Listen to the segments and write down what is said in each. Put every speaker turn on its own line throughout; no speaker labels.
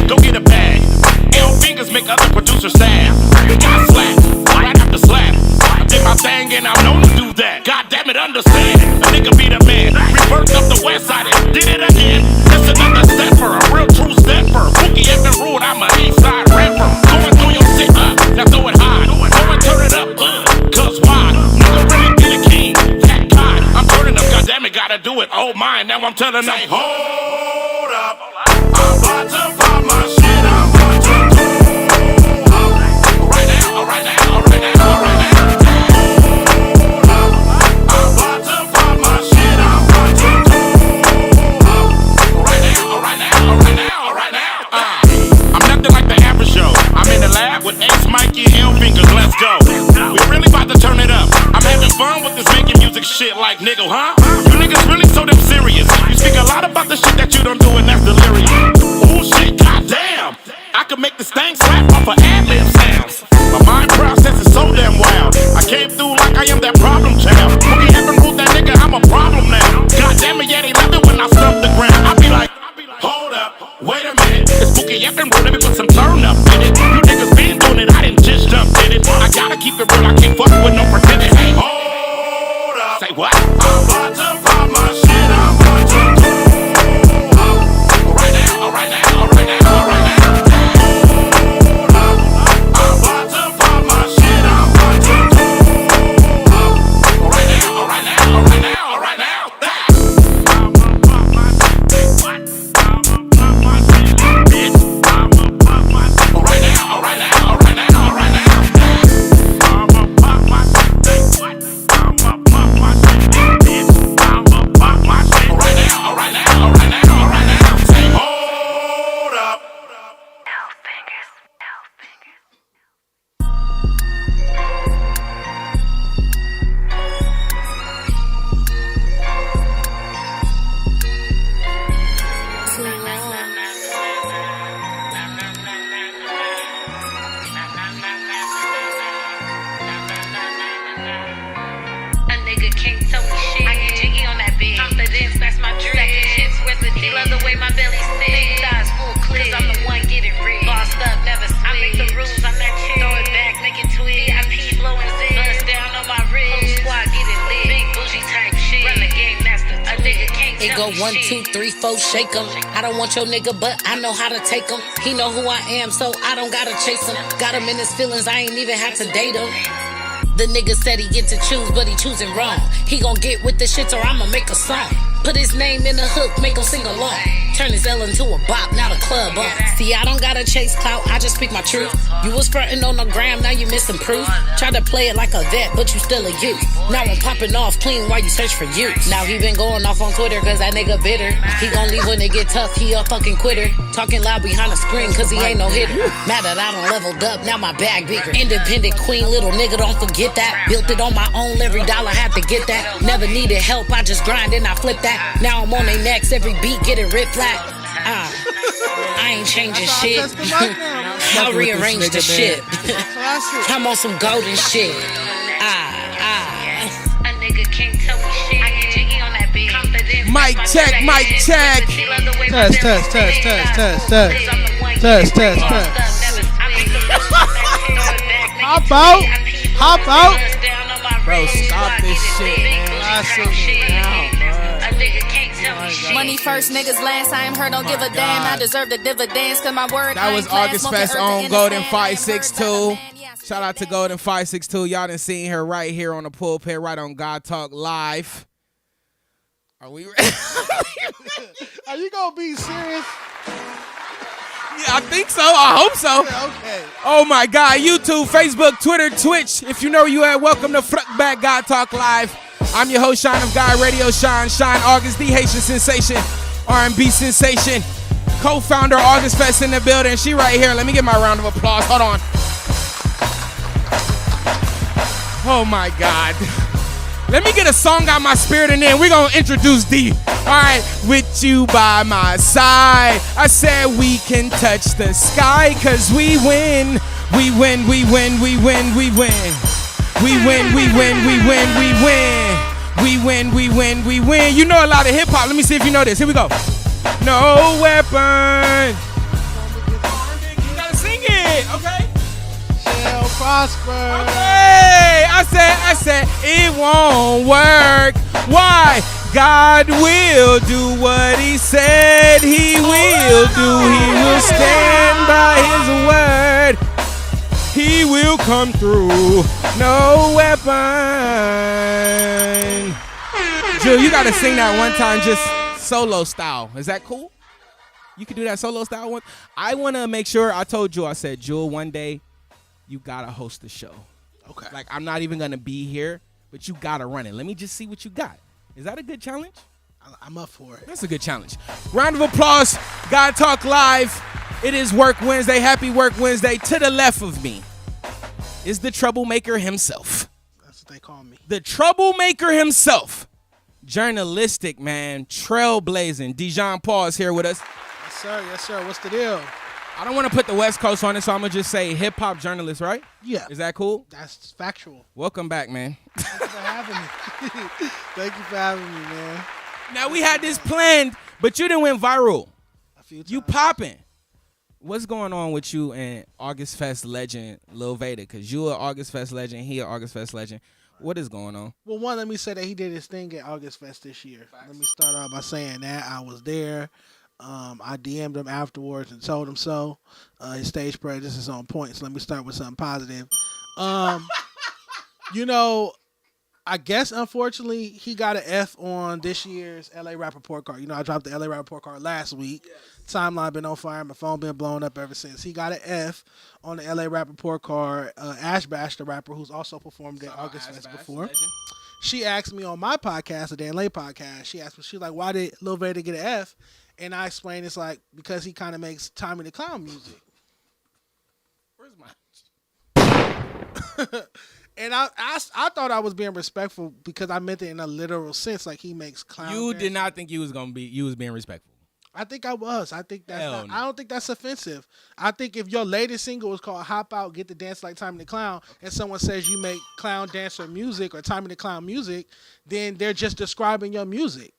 go get a bag. L fingers make other producers sad. We got slapped, right after slap. I did my thing and I'm known to do that. God damn it, understand. A nigga be the man. Reversed up the west side and did it again. Just another stepper, a real true stepper. Bookie F and Rude, I'm a east side rapper. Going through your shit, now throw it high. Go and turn it up, cause why? Nigga really be the king, that kind. I'm turning up, goddamn it, gotta do it. Oh mine, now I'm telling them, hold up, I'm about to pop my shit, I'm about to go. Right now, right now, right now, right now. With Ace, Mikey, L fingers, let's go. We really about to turn it up. I'm having fun with this making music shit like nigga, huh? You niggas really so damn serious. You speak a lot about the shit that you don't do and that's delirious. Oh shit, goddamn. I could make this thing slap off of ad-lib sounds. My mind process is so damn wild. I came through like I am that problem child. Boogie haven't ruled that nigga, I'm a problem now. Goddamn it, yeah, they love it when I stump the ground. I be like, hold up, wait a minute. It's Boogie F and Rude, let me put some turn up in it. You niggas been doing it, I didn't just jump in it. I gotta keep it real, I can't fuck with no pretending. Hey, hold up. Say what? I'm about to pop my shit, I'm about to go. Right now, right now, right now, right now. Hold up. I'm about to pop my shit, I'm about to go. Right now, right now, right now, right now.
It go 1, 2, 3, 4, shake 'em. I don't want your nigga, but I know how to take 'em. He know who I am, so I don't gotta chase him. Got him in his feelings, I ain't even had to date him. The nigga said he get to choose, but he choosing wrong. He gon' get with the shit or I'ma make a song. Put his name in the hook, make him sing along. Turn his L into a bop, now the club on. See, I don't gotta chase clout, I just speak my truth. You was frontin' on the gram, now you missing proof. Try to play it like a vet, but you still a youth. Now I'm popping off clean while you search for you. Now he been going off on Twitter, cause that nigga bitter. He gon' leave when it get tough, he a fucking quitter. Talking loud behind the screen, cause he ain't no hitter. Mad that I done leveled up, now my bag bigger. Independent queen, little nigga, don't forget that. Built it on my own, every dollar had to get that. Never needed help, I just grind and I flip that. Now I'm on they necks, every beat get it ripped flat. I ain't changing shit. I'll rearrange the shit. I'm on some golden shit.
A nigga can't tell me shit. I get jiggy on that beat.
Mic check, mic check. Test. Hop out. Bro, stop this shit, man.
Money first, niggas last. I ain't heard, don't give a damn. I deserve the dividends, cause my word.
That was August Fest on Golden 562. Shout out to Golden 562. Y'all done seen her right here on the pulpit, right on God Talk Live. Are we ready?
Are you gonna be serious?
Yeah, I think so. I hope so.
Okay.
Oh my God. YouTube, Facebook, Twitter, Twitch. If you know where you at, welcome to Back God Talk Live. I'm your host, Shine of God Radio, Shine August, the Haitian sensation, R&B sensation, co-founder August Fest in the building. She right here. Let me get my round of applause. Hold on. Oh my God. Let me get a song out my spirit and then we're going to introduce D. All right. With you by my side, I said we can touch the sky because we win. We win. We win. We win. We win. We win, we win, we win, we win. We win, we win, we win. You know a lot of hip hop. Let me see if you know this. Here we go. No weapon
prosper.
Hey, I said, it won't work. Why? God will do what he said he will do. He will stand by his word. He will come through. No weapon. Jill, you gotta sing that one time, just solo style. Is that cool? You can do that solo style one. I wanna make sure. I told Jewel, I said, Jewel, one day you gotta host the show.
Okay.
Like, I'm not even gonna be here, but you gotta run it. Let me just see what you got. Is that a good challenge?
I'm up for it.
That's a good challenge. Round of applause. God Talk Live. It is Work Wednesday. Happy Work Wednesday. To the left of me is the troublemaker himself.
That's what they call me.
The troublemaker himself. Journalistic, man. Trailblazing. Dijon Paul is here with us.
Yes, sir. Yes, sir. What's the deal?
I don't want to put the West Coast on it, so I'm going to just say hip-hop journalist, right?
Yeah.
Is that cool?
That's factual.
Welcome back, man.
Thank you for having me. Thank you for having me, man.
Now, we had this planned, but you didn't went viral.
A few times.
You popping. What's going on with you and August Fest legend Lil Vader? Because you an August Fest legend, he an August Fest legend. What is going on?
Well, one, let me say that he did his thing at August Fest this year. Let me start off by saying that I was there. I DM'd him afterwards and told him so. His stage presence is on point, so let me start with something positive. You know, I guess, unfortunately, he got an F on this year's LA Rap Report card. You know, I dropped the LA Rap Report card last week. Yes. Timeline been on fire. My phone been blowing up ever since. He got an F on the LA Rap Report card. Ash Bash, the rapper who's also performed at August Fest before. Legend. She asked me on my podcast, the Dan Lay podcast, she asked me, she's like, why did Lil Vader get an F? And I explained it's like, because he kind of makes Tommy the Clown music. Where's my... And I thought I was being respectful because I meant it in a literal sense, like he makes clown.
You did not think you was being respectful.
I think I was. I think that's. I don't think that's offensive. I think if your latest single is called "Hop Out, Get the Dance Like Tommy the Clown," and someone says you make clown dancer music or Tommy the Clown music, then they're just describing your music.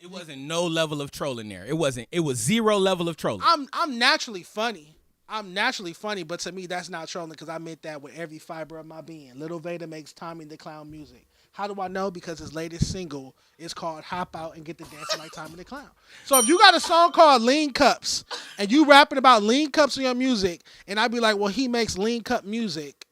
It wasn't no level of trolling there. It wasn't. It was zero level of trolling.
I'm naturally funny. But to me, that's not trolling because I meant that with every fiber of my being. Lil Vader makes Tommy the Clown music. How do I know? Because his latest single is called Hop Out and Get the Dancing Like Tommy the Clown. So if you got a song called Lean Cups and you rapping about lean cups in your music, and I'd be like, well, he makes lean cup music,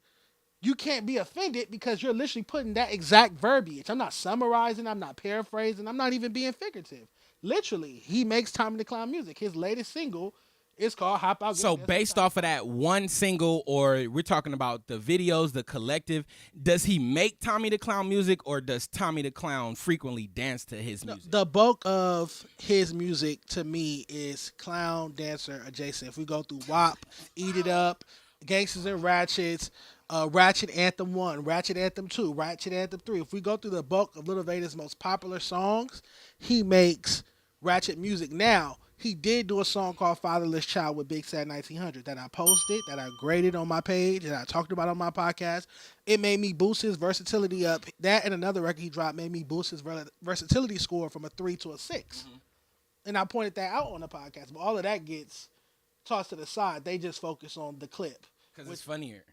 you can't be offended because you're literally putting that exact verbiage. I'm not summarizing. I'm not paraphrasing. I'm not even being figurative. Literally, he makes Tommy the Clown music. His latest single is called Hop Out.
So based off of that one single, or we're talking about the videos, the collective, does he make Tommy the Clown music, or does Tommy the Clown frequently dance to his music?
The bulk of his music to me is clown dancer adjacent. If we go through WAP, Eat It Up, Gangsters and Ratchets, Ratchet Anthem 1, Ratchet Anthem 2, Ratchet Anthem 3. If we go through the bulk of Lil Vader's most popular songs, he makes ratchet music. Now, he did do a song called Fatherless Child with Big Sad 1900 that I posted, that I graded on my page, that I talked about on my podcast. It made me boost his versatility up. That and another record he dropped made me boost his versatility score from a 3 to a 6. Mm-hmm. And I pointed that out on the podcast. But all of that gets tossed to the side. They just focus on the clip.
Because it's funnier.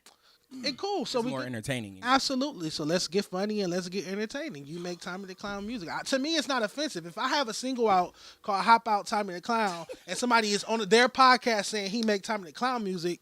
It's cool. So
it's more entertaining.
Absolutely. So let's get funny and let's get entertaining. You make Tommy the Clown music. To me, it's not offensive. If I have a single out called Hop Out Tommy the Clown and somebody is on their podcast saying he make Tommy the Clown music,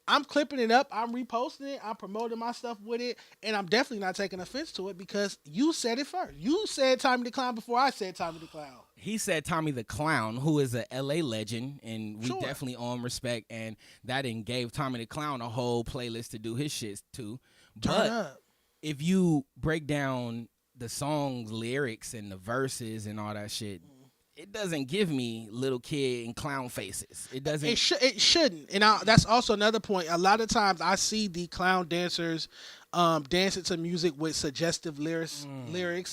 I'm clipping it up, I'm reposting it, I'm promoting my stuff with it, and I'm definitely not taking offense to it because you said it first. You said Tommy the Clown before I said Tommy the Clown.
He said Tommy the Clown, who is a LA legend, and we definitely owe him respect, and that gave Tommy the Clown a whole playlist to do his shit to. But if you break down the song's lyrics and the verses and all that shit, it doesn't give me little kid and clown faces. It doesn't.
It shouldn't. And that's also another point. A lot of times I see the clown dancers dancing to music with suggestive lyrics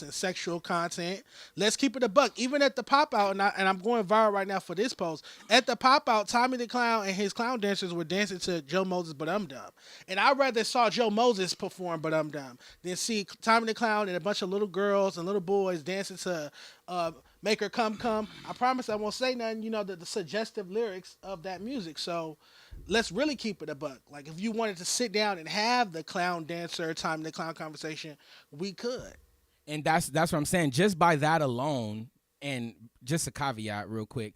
and sexual content. Let's keep it a buck. Even at the pop out, and I'm going viral right now for this post. At the pop out, Tommy the Clown and his clown dancers were dancing to Joe Moses But I'm Dumb. And I rather saw Joe Moses perform But I'm Dumb than see Tommy the Clown and a bunch of little girls and little boys dancing to Make her come come. I promise I won't say nothing. You know the suggestive lyrics of that music. So let's really keep it a buck. Like if you wanted to sit down and have the clown dancer time, the clown conversation, we could.
And that's what I'm saying. Just by that alone, and just a caveat real quick.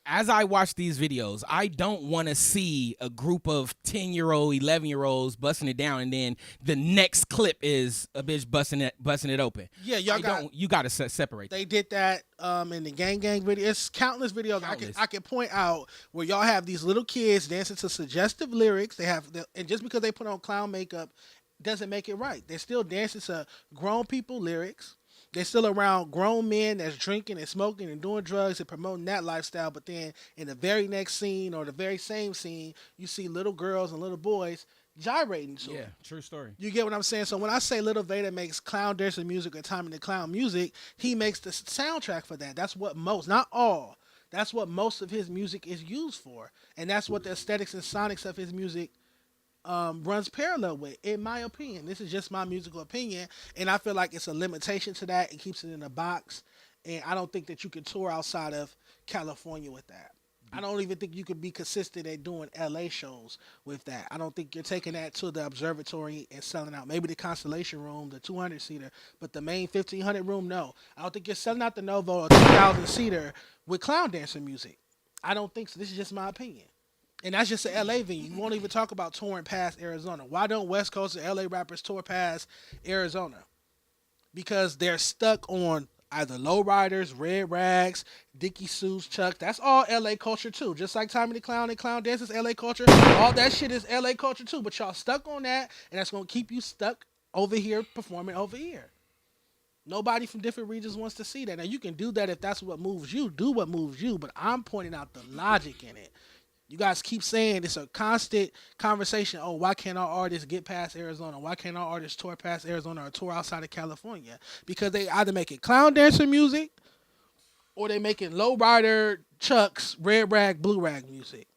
As I watch these videos, I don't want to see a group of 10-year-old, 11-year-olds busting it down, and then the next clip is a bitch busting it open.
Yeah,
you got to separate.
They did that in the gang video. It's countless videos I can point out where y'all have these little kids dancing to suggestive lyrics. And just because they put on clown makeup doesn't make it right. They're still dancing to grown people lyrics. They're still around grown men that's drinking and smoking and doing drugs and promoting that lifestyle. But then in the very next scene or the very same scene, you see little girls and little boys gyrating to it.
True story.
You get what I'm saying? So when I say Little Veda makes clown dancing music or Time in the Clown music, he makes the soundtrack for that. That's what most, not all, that's what most of his music is used for. And that's what the aesthetics and sonics of his music runs parallel with, in my opinion. This is just my musical opinion, and I feel like it's a limitation to that. It keeps it in a box, and I don't think that you can tour outside of California with that. I don't even think you could be consistent at doing LA shows with that. I don't think you're taking that to the observatory and selling out. Maybe the Constellation Room, the 200-seater, but the main 1,500 room, no. I don't think you're selling out the Novo or 2,000-seater with clown dancer music. I don't think so. This is just my opinion. And that's just an LA venue. You won't even talk about touring past Arizona. Why don't West Coast and LA rappers tour past Arizona? Because they're stuck on either lowriders, red rags, Dickie suits, Chuck. That's all LA culture too. Just like Tommy the Clown and Clown Dance is LA culture. All that shit is LA culture too. But y'all stuck on that, and that's gonna keep you stuck over here performing over here. Nobody from different regions wants to see that. Now you can do that if that's what moves you. Do what moves you. But I'm pointing out the logic in it. You guys keep saying it's a constant conversation. Oh, why can't our artists get past Arizona? Why can't our artists tour past Arizona or tour outside of California? Because they either making clown dancer music or they making lowrider Chucks, red rag, blue rag music.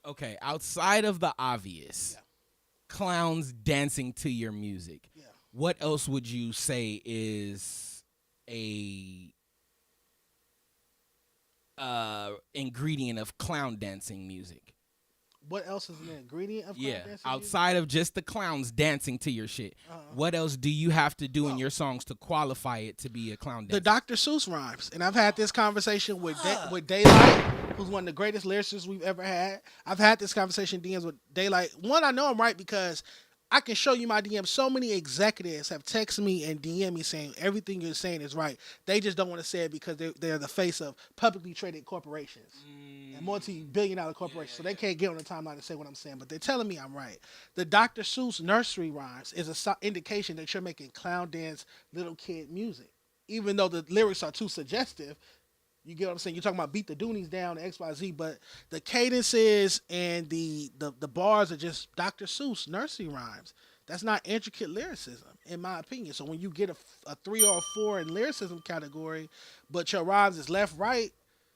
Okay, outside of the obvious, clowns dancing to your music, what else would you say is a ingredient of clown dancing music?
What else is an ingredient of clown dancing
outside
music?
of just the clowns dancing to your shit, what else do you have to do in your songs to qualify it to be a clown dance?
The Dr. Seuss rhymes. And I've had this conversation with Daylight, who's one of the greatest lyricists we've ever had. I've had this conversation DMs with Daylight. One, I know I'm right because I can show you my DM. So many executives have texted me and DM me saying everything you're saying is right. They just don't want to say it because they're the face of publicly traded corporations and multi-billion-dollar corporations. So they can't get on the timeline and say what I'm saying. But they're telling me I'm right. The Dr. Seuss nursery rhymes is an indication that you're making clown dance little kid music. Even though the lyrics are too suggestive, you get what I'm saying? You're talking about beat the Doonies down, XYZ, but the cadences and the bars are just Dr. Seuss nursery rhymes. That's not intricate lyricism, in my opinion. So when you get a 3 or a 4 in lyricism category, but your rhymes is left, right,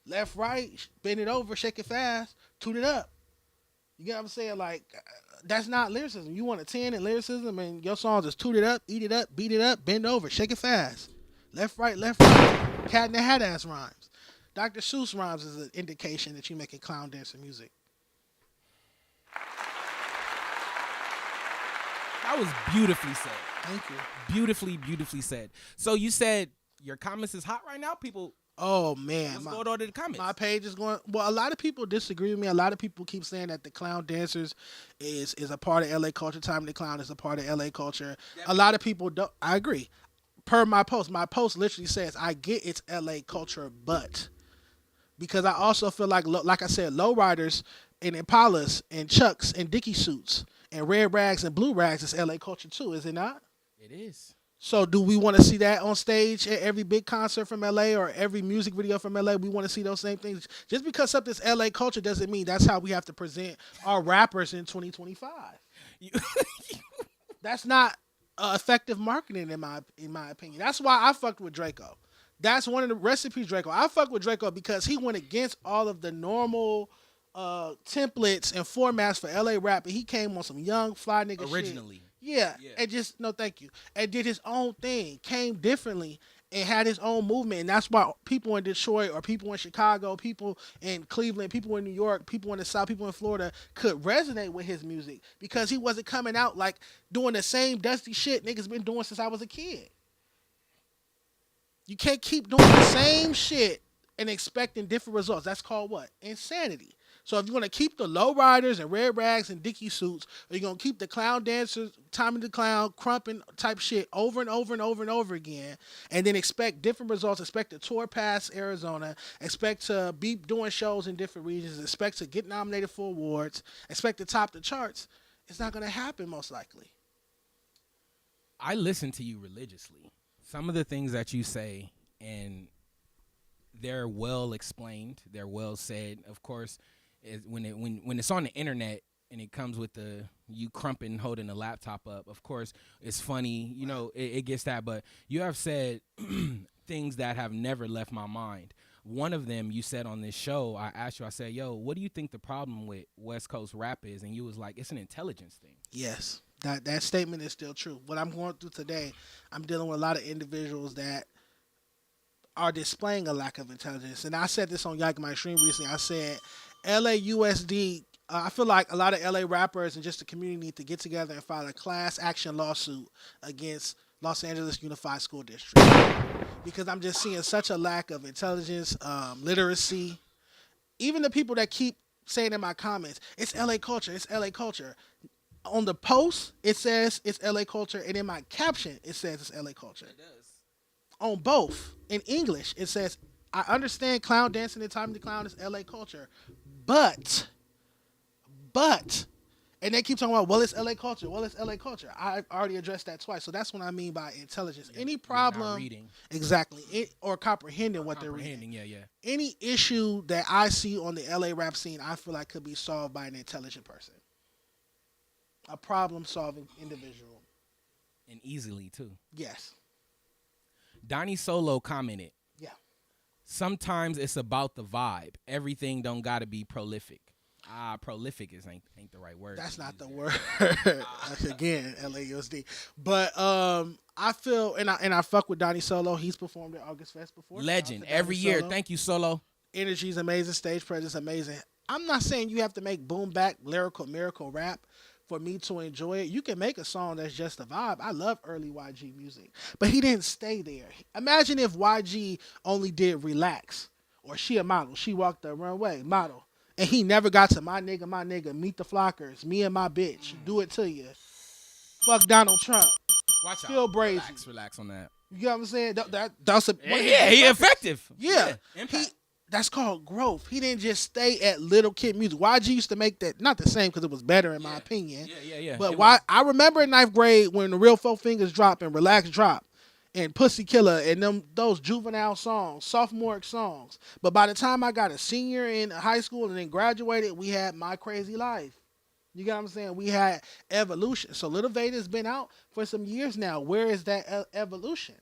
bend it over, shake it fast, toot it up. You get what I'm saying? Like, that's not lyricism. You want a 10 in lyricism, and your songs is toot it up, eat it up, beat it up, bend over, shake it fast. Left, right, cat in the hat ass rhymes. Dr. Seuss rhymes is an indication that you're making clown dancer music.
That was beautifully said.
Thank you.
Beautifully said. So you said your comments is hot right now? People,
oh man,
what's going on in the comments?
My page is going. Well, a lot of people disagree with me. A lot of people keep saying that the clown dancers is a part of LA culture. Time the Clown is a part of LA culture. A lot of people don't. I agree. Per my post literally says, I get it's LA culture, but because I also feel like I said, lowriders and Impalas and Chucks and Dickie suits and red rags and blue rags is LA culture too, is it not?
It is.
So do we want to see that on stage at every big concert from LA or every music video from LA? We want to see those same things. Just because something's LA culture doesn't mean that's how we have to present our rappers in 2025. That's not effective marketing in my opinion. That's why I fucked with Draco. That's one of the recipes, Draco. I fuck with Draco because he went against all of the normal templates and formats for LA rap, and he came on some young fly nigga
originally.
Shit. Yeah, and just no thank you. And did his own thing, came differently, and had his own movement. And that's why people in Detroit or people in Chicago, people in Cleveland, people in New York, people in the South, people in Florida could resonate with his music because he wasn't coming out like doing the same dusty shit niggas been doing since I was a kid. You can't keep doing the same shit and expecting different results. That's called what? Insanity. So if you're going to keep the lowriders and red rags and Dickie suits, or you're going to keep the clown dancers, Tommy the Clown, crumping type shit over and over and over and over again, and then expect different results, expect to tour past Arizona, expect to be doing shows in different regions, expect to get nominated for awards, expect to top the charts, it's not going to happen most likely.
I listen to you religiously. Some of the things that you say, and they're well explained, they're well said. Of course, when it's on the internet and it comes with the you crumping holding the laptop up, of course it's funny, you know, it gets that. But you have said things that have never left my mind. One of them you said on this show, I asked you, I said, yo, what do you think the problem with West Coast rap is? And you was like, it's an intelligence thing.
Yes, that statement is still true. What I'm going through today, I'm dealing with a lot of individuals that are displaying a lack of intelligence. And I said this on Yakima Extreme recently. I said, LAUSD, I feel like a lot of LA rappers and just the community need to get together and file a class action lawsuit against Los Angeles Unified School District. Because I'm just seeing such a lack of intelligence, literacy. Even the people that keep saying in my comments, it's LA culture, it's LA culture. On the post, it says it's LA culture, and in my caption, it says it's LA culture. It does. On both, in English, it says, I understand clown dancing and Tommy the Clown is LA culture, but, and they keep talking about, well, it's LA culture, well, it's LA culture. I've already addressed that twice, so that's what I mean by intelligence. Any problem,
reading.
Exactly, or comprehending what they're reading.
Yeah.
Any issue that I see on the LA rap scene, I feel like could be solved by an intelligent person. A problem-solving individual.
And easily, too.
Yes.
Donnie Solo commented,
yeah,
sometimes it's about the vibe. Everything don't got to be prolific. Prolific ain't the right word.
That's not the word. Again, LAUSD. But I feel, and I fuck with Donnie Solo. He's performed at August Fest before.
Legend. Every year.
Solo.
Thank you, Solo.
Energy's amazing. Stage presence amazing. I'm not saying you have to make boom back lyrical miracle rap for me to enjoy it. You can make a song that's just a vibe. I love early YG music, but he didn't stay there. Imagine if YG only did Relax or She a Model, She Walked the Runway, Model, and he never got to My Nigga, Meet the Flockers, Me and My Bitch, Do It To You, Fuck Donald Trump,
Watch
Still
out.
Brazy.
Relax on that.
You know what I'm saying? That's a
He effective.
Yeah.
Impact.
That's called growth. He didn't just stay at little kid music. YG used to make that, not the same because it was better in my opinion.
Yeah.
But I remember in 9th grade when the Real Four Fingers dropped and Relax dropped and Pussy Killer and those juvenile songs, sophomoric songs. But by the time I got a senior in high school and then graduated, we had My Crazy Life. You get what I'm saying? We had Evolution. So Lil Vada's been out for some years now. Where is that evolution?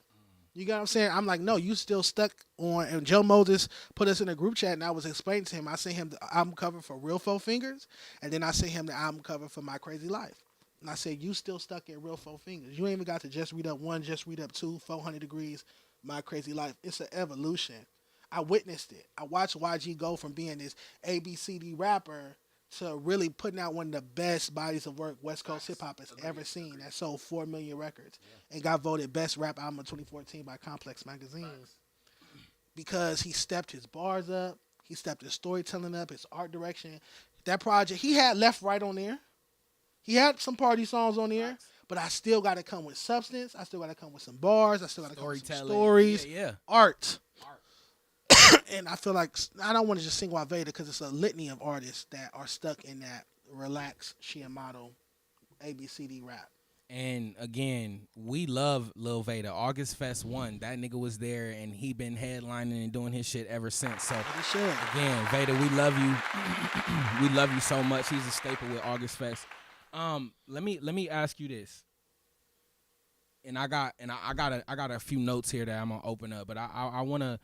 You get what I'm saying? I'm like, no, you still stuck on. And Joe Moses put us in a group chat, and I was explaining to him. I sent him the album cover for Real Four Fingers, and then I sent him the album cover for My Crazy Life. And I said, you still stuck at Real Four Fingers. You ain't even got to Just Read Up 1, Just Read Up 2, 400 Degrees, My Crazy Life. It's an evolution. I witnessed it. I watched YG go from being this ABCD rapper to really putting out one of the best bodies of work West Coast hip-hop has ever seen. That sold 4 million records and got voted best rap album of 2014 by Complex Magazine. Because he stepped his bars up, he stepped his storytelling up, his art direction. That project, he had Left Right on there. He had some party songs on there, but I still got to come with substance. I still got to come with some bars. I still got to come with some stories, art. And I feel like I don't want to just single out Vader because it's a litany of artists that are stuck in that Relax, She a Model, ABCD rap.
And again, we love Lil Vada. August Fest 1, that nigga was there, and he been headlining and doing his shit ever since. So again, Vada, we love you. We love you so much. He's a staple with August Fest. Let me ask you this. And I got a few notes here that I'm gonna open up, but I want to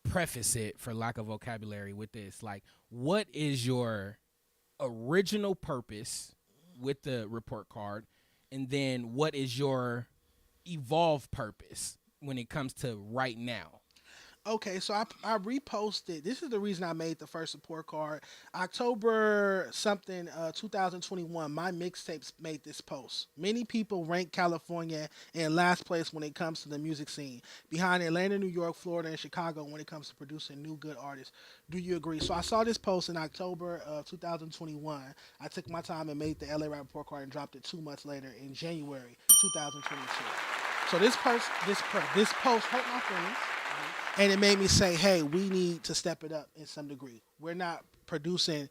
preface it, for lack of vocabulary, with this. Like, what is your original purpose with the report card, and then what is your evolved purpose when it comes to right now?
Okay, so I reposted. This is the reason I made the first support card. October something, 2021. My mixtapes made this post. Many people rank California in last place when it comes to the music scene, behind Atlanta, New York, Florida, and Chicago when it comes to producing new good artists. Do you agree? So I saw this post in October of 2021. I took my time and made the LA Rap Report card and dropped it 2 months later in January 2022. So this post hurt my feelings. And it made me say, hey, we need to step it up in some degree. We're not producing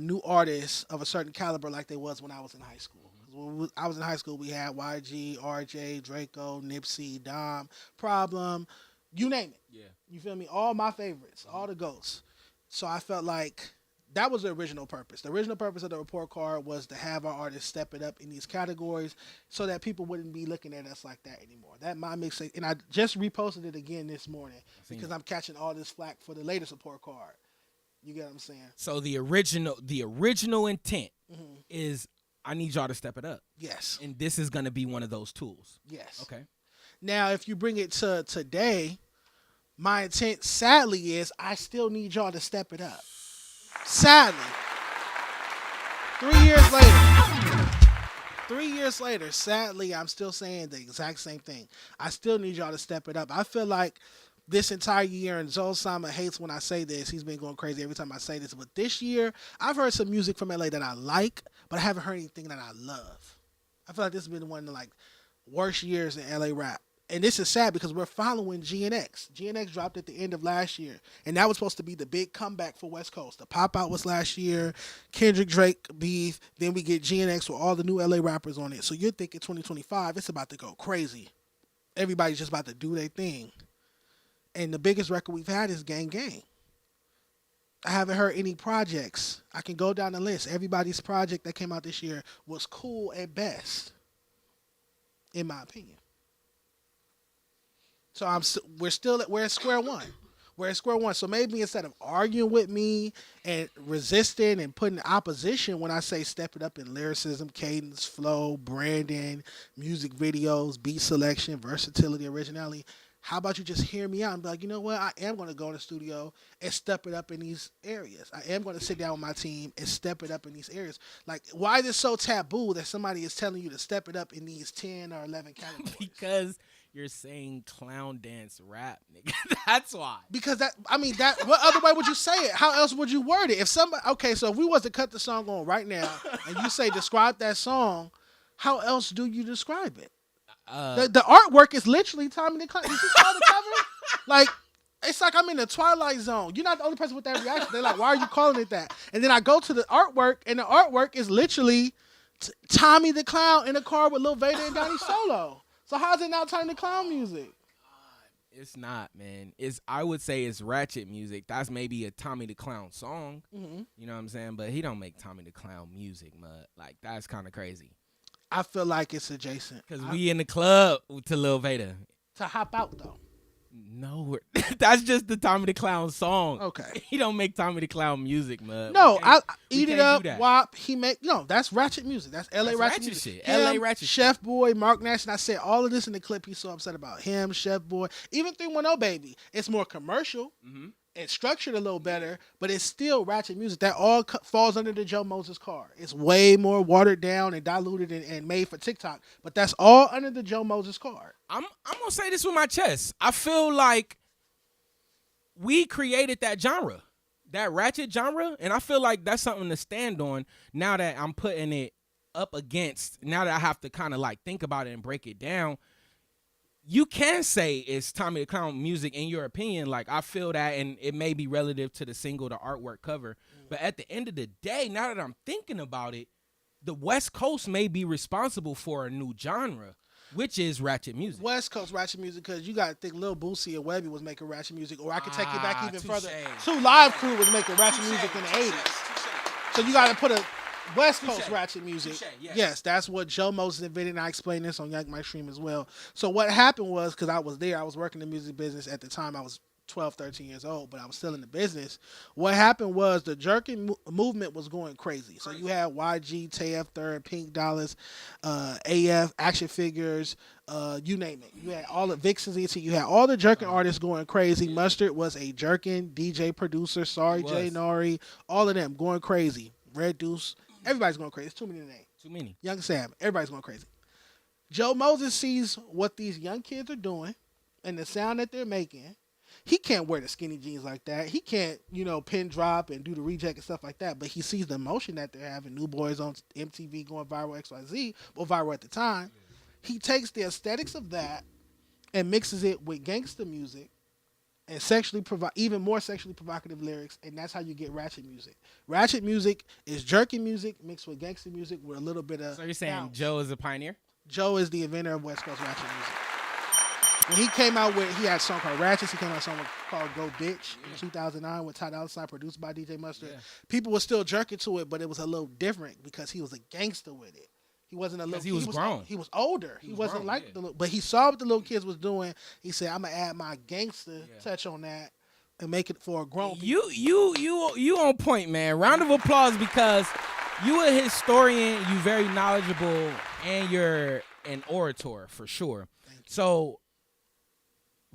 new artists of a certain caliber like they was when I was in high school. When I was in high school, we had YG, RJ, Draco, Nipsey, Dom, Problem, you name it.
Yeah.
You feel me? All my favorites, all the GOATs. So I felt like that was the original purpose. The original purpose of the report card was to have our artists step it up in these categories so that people wouldn't be looking at us like that anymore. That my mixtape, and I just reposted it again this morning because I'm catching all this flack for the latest report card. You get what I'm saying?
So the original intent is I need y'all to step it up.
Yes.
And this is going to be one of those tools.
Yes.
Okay.
Now, if you bring it to today, my intent, sadly, is I still need y'all to step it up. Sadly, 3 years later, 3 years later, sadly, I'm still saying the exact same thing. I still need y'all to step it up. I feel like this entire year, and Zoe Sama hates when I say this. He's been going crazy every time I say this. But this year, I've heard some music from LA that I like, but I haven't heard anything that I love. I feel like this has been one of the worst years in LA rap. And this is sad because we're following GNX. GNX dropped at the end of last year. And that was supposed to be the big comeback for West Coast. The Pop Out was last year. Kendrick, Drake, Beef. Then we get GNX with all the new LA rappers on it. So you're thinking 2025, it's about to go crazy. Everybody's just about to do their thing. And the biggest record we've had is Gang Gang. I haven't heard any projects. I can go down the list. Everybody's project that came out this year was cool at best, in my opinion. So we're at square one. We're at square one. So maybe instead of arguing with me and resisting and putting opposition when I say step it up in lyricism, cadence, flow, branding, music videos, beat selection, versatility, originality, how about you just hear me out and be like, you know what? I am going to go in the studio and step it up in these areas. I am going to sit down with my team and step it up in these areas. Like, why is it so taboo that somebody is telling you to step it up in these 10 or 11 categories?
Because you're saying clown dance rap, nigga. That's why.
Because what other way would you say it? How else would you word it? So if we was to cut the song on right now and you say describe that song, how else do you describe it? The artwork is literally Tommy the Clown. Did you saw the cover? Like, it's like I'm in the Twilight Zone. You're not the only person with that reaction. They're like, why are you calling it that? And then I go to the artwork, and the artwork is literally Tommy the Clown in a car with Lil Vader and Donnie Solo. So how's it now Tommy the Clown music?
It's not, man. I would say it's ratchet music. That's maybe a Tommy the Clown song. Mm-hmm. You know what I'm saying? But he don't make Tommy the Clown music, mud. Like, that's kind of crazy.
I feel like it's adjacent.
Because we in the club to Lil Vader.
To hop out, though.
No, that's just the Tommy the Clown song.
Okay.
He don't make Tommy the Clown music, man.
No, I Eat It Up, WAP. That's ratchet music. That's LA ratchet music.
Shit. LA ratchet
Chef
shit.
Boy, Mark Nash, and I said all of this in the clip. He's so upset about him, Chef Boy, even 310 Baby. It's more commercial. Mm-hmm. It's structured a little better, but it's still ratchet music. That all falls under the Joe Moses car. It's way more watered down and diluted and made for TikTok, but that's all under the Joe Moses car.
I'm gonna say this with my chest. I feel like we created that genre, that ratchet genre, and I feel like that's something to stand on now that I'm putting it up against. Now that I have to kind of think about it and break it down. You can say it's Tommy the Clown music in your opinion. I feel that, and it may be relative to the single, the artwork cover. But at the end of the day, now that I'm thinking about it, the West Coast may be responsible for a new genre, which is ratchet music.
West Coast ratchet music, because you got to think Lil Boosie and Webby was making ratchet music, or I could take it back even further. 2 Live Crew was making ratchet music in the 80s. So you got to put a West Coast ratchet music. Yes, that's what Joe Moses invented, and I explained this on Yank My Stream as well. So what happened was, because I was there, I was working in the music business at the time. I was 12, 13 years old, but I was still in the business. What happened was the jerking movement was going crazy. So you had YG, TF Third, Pink Dollars, AF, Action Figures, you name it. You had all the Vixens, you had all the jerking artists going crazy. Mustard was a jerking DJ producer. Sorry, Jay Nari, all of them going crazy. Red Deuce, everybody's going crazy. It's too many to name.
Too many.
Young Sam, everybody's going crazy. Joe Moses sees what these young kids are doing and the sound that they're making. He can't wear the skinny jeans like that. He can't, pin drop and do the reject and stuff like that. But he sees the emotion that they're having. New Boys on MTV going viral, XYZ, or viral at the time. He takes the aesthetics of that and mixes it with gangster music and even more sexually provocative lyrics, and that's how you get ratchet music. Ratchet music is jerky music mixed with gangster music with a little bit of.
So you're saying
bounce.
Joe is a pioneer?
Joe is the inventor of West Coast ratchet music. When he came out he had a song called Ratchets. He came out with a song called Go Bitch in 2009 with Ty Dolla $ign, produced by DJ Mustard. Yeah. People were still jerking to it, but it was a little different because he was a gangster with it. He wasn't a little.
He was grown.
He was older. He wasn't
grown,
like the little. But he saw what the little kids was doing. He said, "I'm gonna add my gangster touch on that and make it for a grown."
You on point, man. Round of applause because you a historian. You very knowledgeable, and you're an orator for sure. So.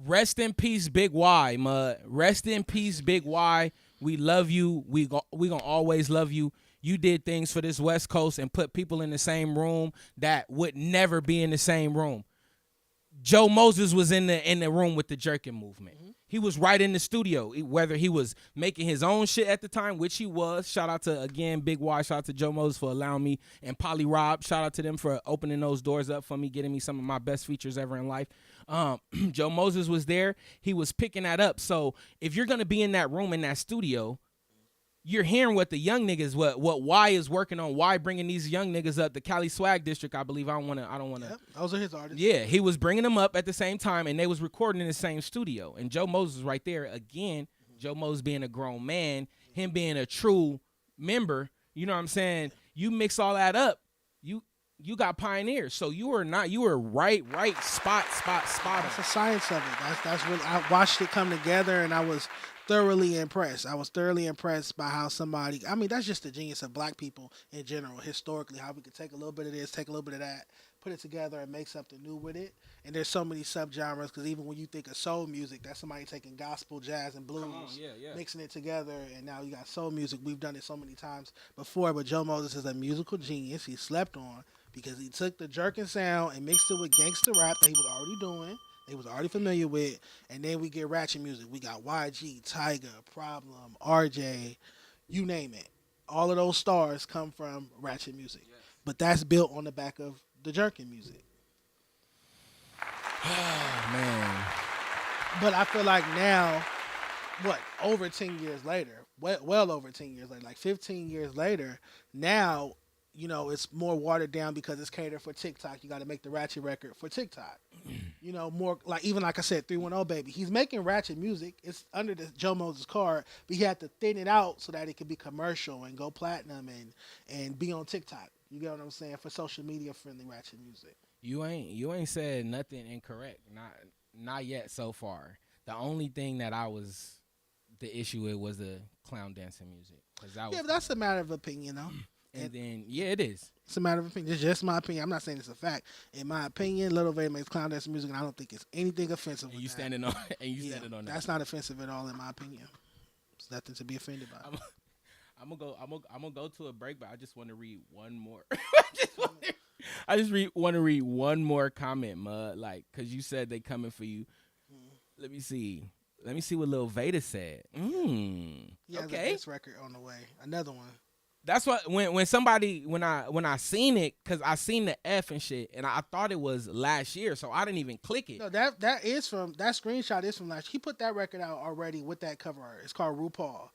Rest in peace, Big Y, mud. Rest in peace, Big Y. We love you. We gonna always love you. You did things for this West Coast and put people in the same room that would never be in the same room. Joe Moses was in the room with the jerking movement. Mm-hmm. He was right in the studio, whether he was making his own shit at the time, which he was. Shout out to, again, Big Y. Shout out to Joe Moses for allowing me, and Polly Rob. Shout out to them for opening those doors up for me, getting me some of my best features ever in life. Joe Moses was there. He was picking that up. So if you're going to be in that room, in that studio, you're hearing what the young niggas, what Y is working on. Y bringing these young niggas up. The Cali Swag District, I believe. I don't want to.
Yep, those are his artists.
Yeah, he was bringing them up at the same time, and they was recording in the same studio. And Joe Moses was right there again. Joe Moses being a grown man, him being a true member. You know what I'm saying? You mix all that up, you got pioneers. So you were right spot on.
That's the science of it. That's really. I watched it come together, and I was thoroughly impressed. I was thoroughly impressed by how somebody. I mean, that's just the genius of black people in general, historically. How we could take a little bit of this, take a little bit of that, put it together, and make something new with it. And there's so many subgenres because even when you think of soul music, that's somebody taking gospel, jazz, and blues, mixing it together, and now you got soul music. We've done it so many times before, but Joe Moses is a musical genius. He slept on because he took the jerking sound and mixed it with gangster rap that he was already doing. He was already familiar with, and then we get ratchet music. We got YG, Tiger, Problem, RJ, you name it. All of those stars come from ratchet music, but that's built on the back of the jerking music.
Oh, man.
But I feel like now, over 10 years later, well over 10 years later, like 15 years later, now, it's more watered down because it's catered for TikTok. You got to make the ratchet record for TikTok. More like I said, 310 Baby. He's making ratchet music. It's under the Joe Moses card, but he had to thin it out so that it could be commercial and go platinum and be on TikTok. You get what I'm saying? For social media friendly ratchet music. You
ain't said nothing incorrect. Not yet so far. The only thing that the issue with was the clown dancing music.
But that's a matter of opinion, though.
And then, it is.
It's a matter of opinion. It's just my opinion. I'm not saying it's a fact. In my opinion, Lil Vay makes clown dance music, and I don't think it's anything offensive.
And you standing on that.
That's not offensive at all, in my opinion. It's nothing to be offended by.
I'm gonna go to a break, but I just want to read one more. I just want to read one more comment, Mud. Cause you said they coming for you. Let me see what Lil Veda said. Okay.
This record on the way. Another one.
That's what when I seen it, cause I seen the F and shit, and I thought it was last year, so I didn't even click it.
No, that screenshot is from last. He put that record out already with that cover art. It's called RuPaul.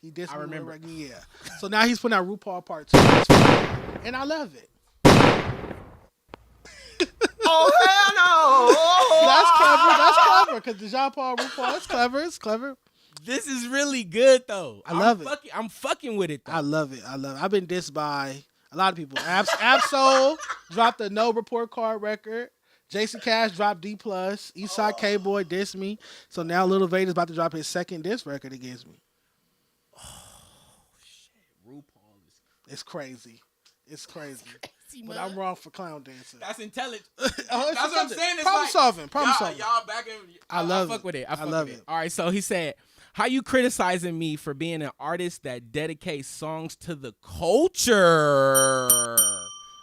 He did. I remember. Yeah. So now he's putting out RuPaul Part 2, and I love it.
Oh hell no!
That's clever. Cause the Jean Paul RuPaul. That's clever. It's clever.
This is really good though.
I love it.
I'm fucking with it though.
I love it. I've been dissed by a lot of people. Absol dropped a No Report Card record. Jason Cash dropped D+. Eastside K-Boy dissed me. So now Lil Vader's about to drop his second diss record against me.
RuPaul is
It's crazy. It's crazy. But
man.
I'm wrong for Clown Dancer.
That's intelligent.
That's
That's what I'm saying. It's
Problem
like,
solving. Problem solving.
Y'all back in.
I love
fuck
it.
with it.
I
fuck
love
with
it.
All right, so he said, "How you criticizing me for being an artist that dedicates songs to the culture?"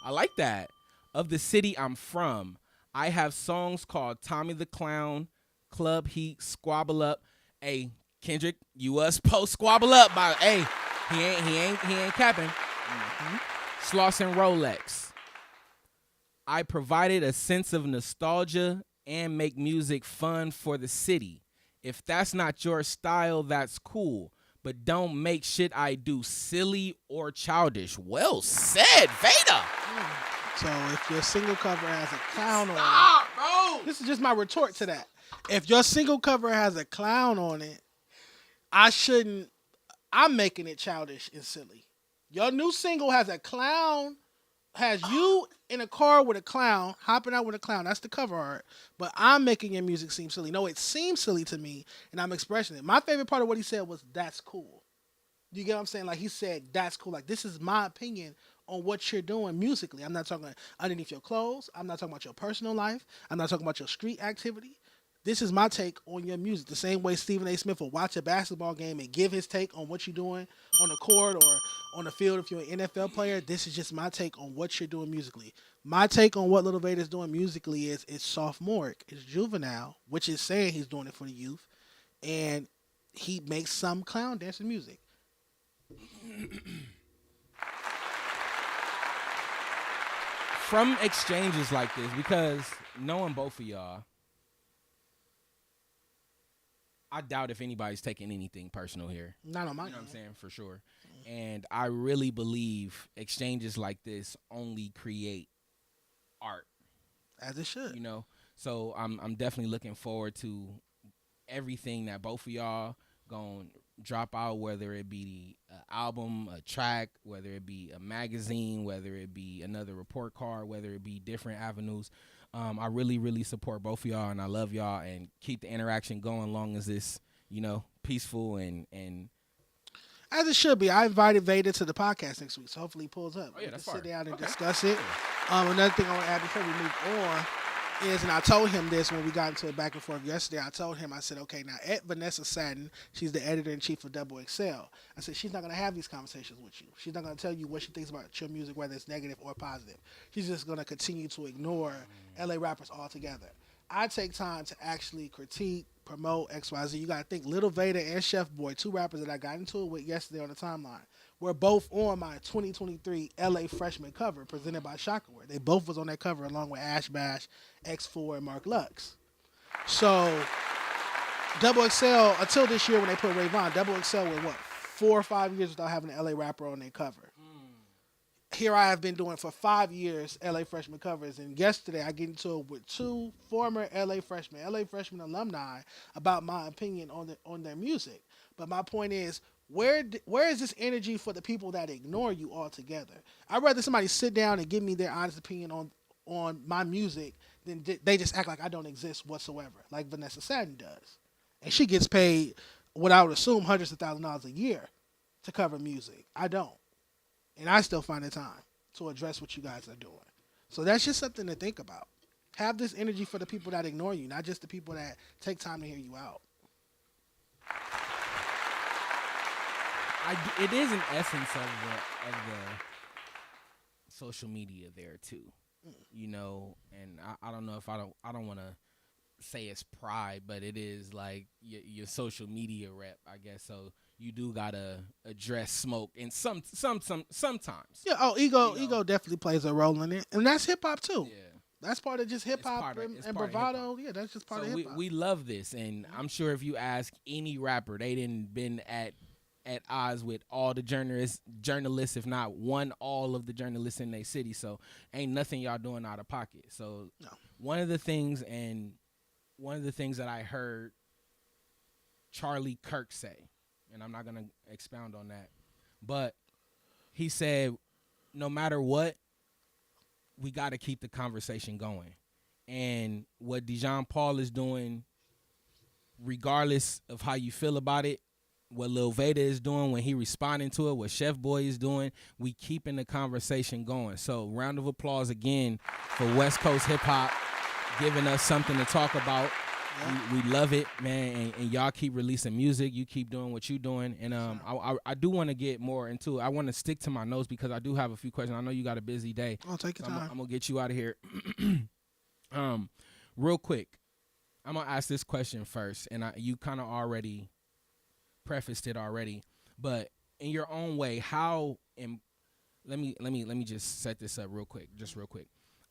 I like that. Of the city I'm from, I have songs called "Tommy the Clown," "Club Heat," "Squabble Up." Hey, Kendrick, you us post "Squabble Up" by he ain't capping. Sloss and Rolex. I provided a sense of nostalgia and make music fun for the city. If that's not your style, that's cool. But don't make shit I do silly or childish. Well said, Veda.
So if your single cover has a clown on
Stop, bro.
it, this is just my retort to that. If your single cover has a clown on it, I'm making it childish and silly. Your new single has a clown, has you in a car with a clown, hopping out with a clown. That's the cover art. But I'm making your music seem silly. No, it seems silly to me, and I'm expressing it. My favorite part of what he said was, "That's cool." You get what I'm saying? Like, he said, "That's cool." Like, this is my opinion on what you're doing musically. I'm not talking underneath your clothes. I'm not talking about your personal life. I'm not talking about your street activity. This is my take on your music. The same way Stephen A. Smith will watch a basketball game and give his take on what you're doing on the court or on the field if you're an NFL player. This is just my take on what you're doing musically. My take on what Lil Vader's doing musically is it's sophomoric. It's juvenile, which is saying he's doing it for the youth. And he makes some clown dancing music.
From exchanges like this, because knowing both of y'all, I doubt if anybody's taking anything personal here.
Not on my
You know what I'm
end.
saying? For sure. And I really believe exchanges like this only create art,
As it should.
you know? So I'm definitely looking forward to everything that both of y'all going to drop out, whether it be an album, a track, whether it be a magazine, whether it be another report card, whether it be different avenues. I really, really support both of y'all, and I love y'all, and keep the interaction going long as it's, peaceful and
As it should be. I invited Vader to the podcast next week, so hopefully he pulls up.
Oh, yeah,
We
that's
can sit
fire.
down and
Okay.
discuss it. Another thing I want to add before we move on is, and I told him this when we got into it back and forth yesterday, I told him, I said, okay, now Vanessa Satin, she's the editor-in-chief of Double XL. I said, she's not going to have these conversations with you. She's not going to tell you what she thinks about your music, whether it's negative or positive. She's just going to continue to ignore LA rappers altogether. I take time to actually critique, promote XYZ. You got to think Lil Vader and Chef Boy, two rappers that I got into it with yesterday on the timeline, were both on my 2023 LA Freshman cover presented by Shockaware. They both was on that cover along with Ash Bash, X4, and Mark Lux. So Double XL, until this year when they put Ray Vaughn, Double XL were 4 or 5 years without having an LA rapper on their cover. Here I have been doing for 5 years LA Freshman covers, and yesterday I get into it with two former LA Freshman alumni about my opinion on their music. But my point is, where is this energy for the people that ignore you altogether? I'd rather somebody sit down and give me their honest opinion on my music than they just act like I don't exist whatsoever, like Vanessa Satin does. And she gets paid what I would assume hundreds of thousands of dollars a year to cover music. I don't. And I still find the time to address what you guys are doing. So that's just something to think about. Have this energy for the people that ignore you, not just the people that take time to hear you out.
it is an essence of the social media there too, and I don't know if I don't want to say it's pride, but it is like your social media rep, I guess. So you do gotta address smoke, and sometimes.
Yeah. Ego definitely plays a role in it, and that's hip hop too.
Yeah.
That's part of just hip
It's
hop
part of-
and
it's part of
bravado. Yeah, that's just part
So
of hip hop.
we love this, and I'm sure if you ask any rapper, they didn't been at odds with all the journalists, if not all of the journalists in their city. So ain't nothing y'all doing out of pocket. So
No.
one of the things that I heard Charlie Kirk say, and I'm not gonna expound on that, but he said, no matter what, we got to keep the conversation going. And what Dijon Paul is doing, regardless of how you feel about it, what Lil Veda is doing when he responding to it, what Chef Boy is doing, we keeping the conversation going. So round of applause again for West Coast hip hop, giving us something to talk about. We love it, man, and y'all keep releasing music. You keep doing what you're doing, and I do want to get more into it. I want to stick to my notes because I do have a few questions. I know you got a busy day.
I'll take your time.
I'm gonna get you out of here. Real quick, I'm gonna ask this question first, and you kind of already prefaced it already, but in your own way, let me just set this up real quick.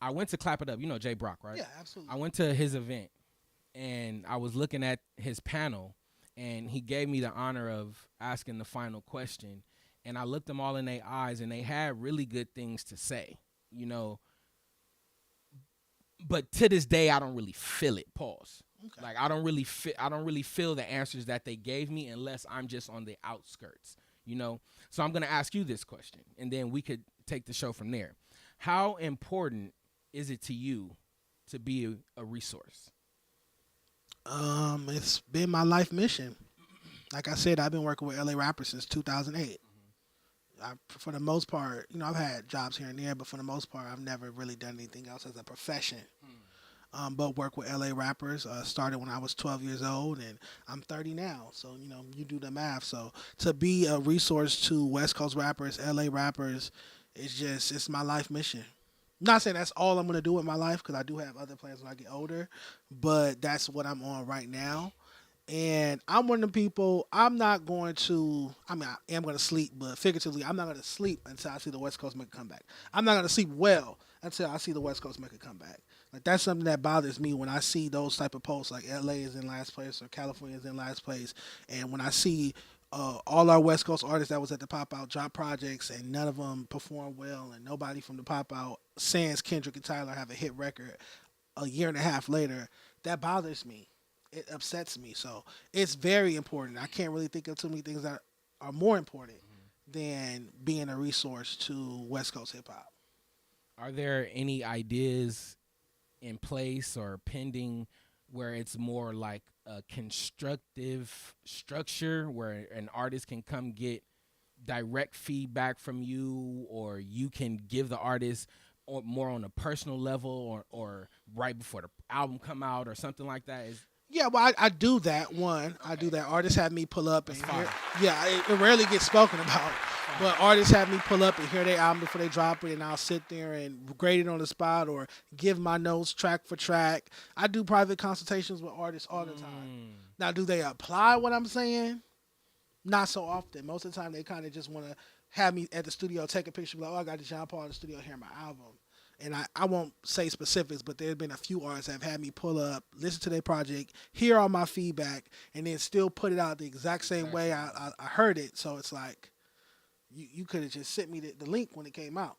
I went to Clap It Up. You know Jay Brock, right?
Yeah, absolutely.
I went to his event, and I was looking at his panel, and he gave me the honor of asking the final question, and I looked them all in their eyes, and they had really good things to say, you know. But to this day, I don't really feel it. Pause. Okay. Like I don't really feel the answers that they gave me unless I'm just on the outskirts, you know. So I'm gonna ask you this question, and then we could take the show from there. How important is it to you to be a resource?
It's been my life mission. Like I said, I've been working with LA rappers since 2008. For the most part, you know, I've had jobs here and there, but for the most part, I've never really done anything else as a profession. But work with LA rappers. Started when I was 12 years old, and I'm 30 now. So, you know, you do the math. So to be a resource to West Coast rappers, LA rappers, it's my life mission. Not saying that's all I'm going to do with my life, because I do have other plans when I get older, but that's what I'm on right now. And I'm one of the people, I'm not going to, I mean, I am going to sleep, but figuratively, I'm not going to sleep until I see the West Coast make a comeback. I'm not going to sleep well until I see the West Coast make a comeback. Like, that's something that bothers me when I see those type of posts, like LA is in last place or California is in last place. And when I see all our West Coast artists that was at the Pop Out drop projects and none of them perform well, and nobody from the Pop Out, sans Kendrick and Tyler, have a hit record a year and a half later, that bothers me. It upsets me. So it's very important. I can't really think of too many things that are more important than being a resource to West Coast hip hop.
Are there any ideas in place or pending where it's more like a constructive structure where an artist can come get direct feedback from you, or you can give the artist more on a personal level, or right before the album come out or something like that?
Yeah, well, I do that. One, I do that. Artists have me pull up and it rarely gets spoken about. But artists have me pull up and hear their album before they drop it, and I'll sit there and grade it on the spot or give my notes track for track. I do private consultations with artists all the time. Now, do they apply what I'm saying? Not so often. Most of the time, they kind of just want to have me at the studio, take a picture, like, oh, I got Dijon Paul in the studio hearing my album. And I won't say specifics, but there have been a few artists that have had me pull up, listen to their project, hear all my feedback, and then still put it out the exact same way I heard it. So it's like, you could have just sent me the link when it came out.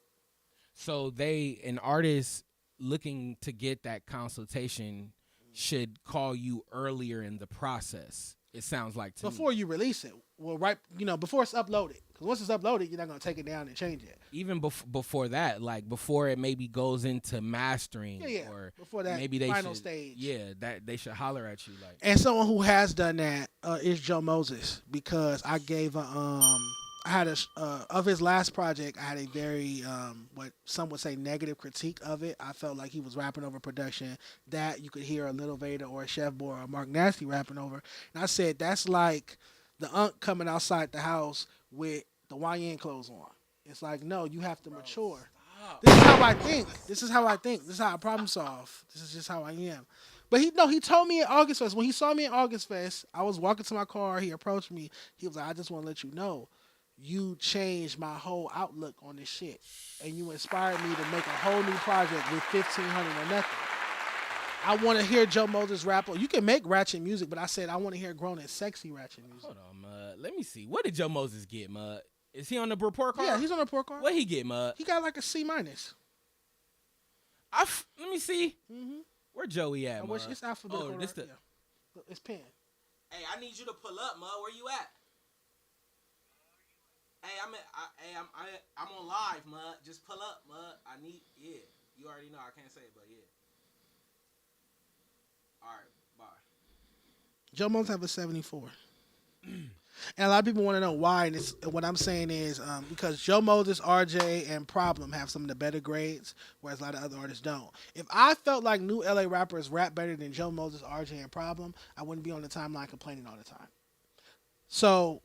So an artist looking to get that consultation should call you earlier in the process. It sounds like to
before
me.
You release it. Well, right, before it's uploaded. Because once it's uploaded, you're not going to take it down and change it.
Even before that, like before it maybe goes into mastering, or
before that
maybe
final stage.
Yeah, that they should holler at you like.
And someone who has done that is Joe Moses, because I gave I had of his last project, I had a very, what some would say, negative critique of it. I felt like he was rapping over production that you could hear a Lil Veda or a Chef Boy or Mark Nasty rapping over. And I said, that's like the unk coming outside the house with the YN clothes on. It's like, no, you have to mature. This is how I think. This is how I problem solve. This is just how I am. But he told me at August Fest, when he saw me at August Fest, I was walking to my car, he approached me, he was like, I just want to let you know, you changed my whole outlook on this shit. And you inspired me to make a whole new project with 1,500 or nothing. I want to hear Joe Moses rap. You can make ratchet music, but I said I want to hear grown and sexy ratchet music.
Hold on, Mud. Let me see. What did Joe Moses get, Mud? Is he on the report card?
Yeah, he's on the report card.
What he get, Mud?
He got like a C-. Let
me see. Where Joey at, Mud?
It's alphabetical.
Oh, this the...
Yeah. It's pen.
Hey, I need you to pull up, Mud. Where you at? Hey, I'm on live, Mud. Just pull up, Mud. You already know I can't say it, but yeah.
Joe Moses have a 74. And a lot of people want to know why. And what I'm saying is because Joe Moses, RJ, and Problem have some of the better grades, whereas a lot of other artists don't. If I felt like new LA rappers rap better than Joe Moses, RJ, and Problem, I wouldn't be on the timeline complaining all the time. So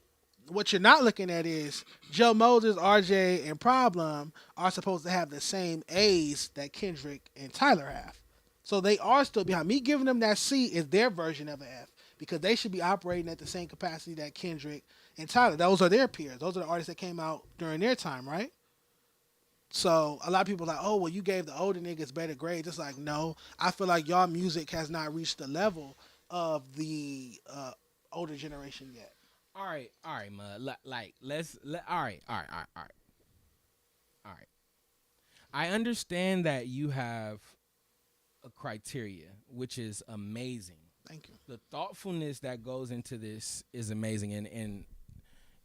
what you're not looking at is Joe Moses, RJ, and Problem are supposed to have the same A's that Kendrick and Tyler have. So they are still behind. Me giving them that C is their version of an F. Because they should be operating at the same capacity that Kendrick and Tyler. Those are their peers. Those are the artists that came out during their time, right? So a lot of people are like, oh, well, you gave the older niggas better grades. It's like, no. I feel like y'all music has not reached the level of the older generation yet.
All right, Mud. All right. I understand that you have a criteria, which is amazing.
Thank you.
The thoughtfulness that goes into this is amazing, and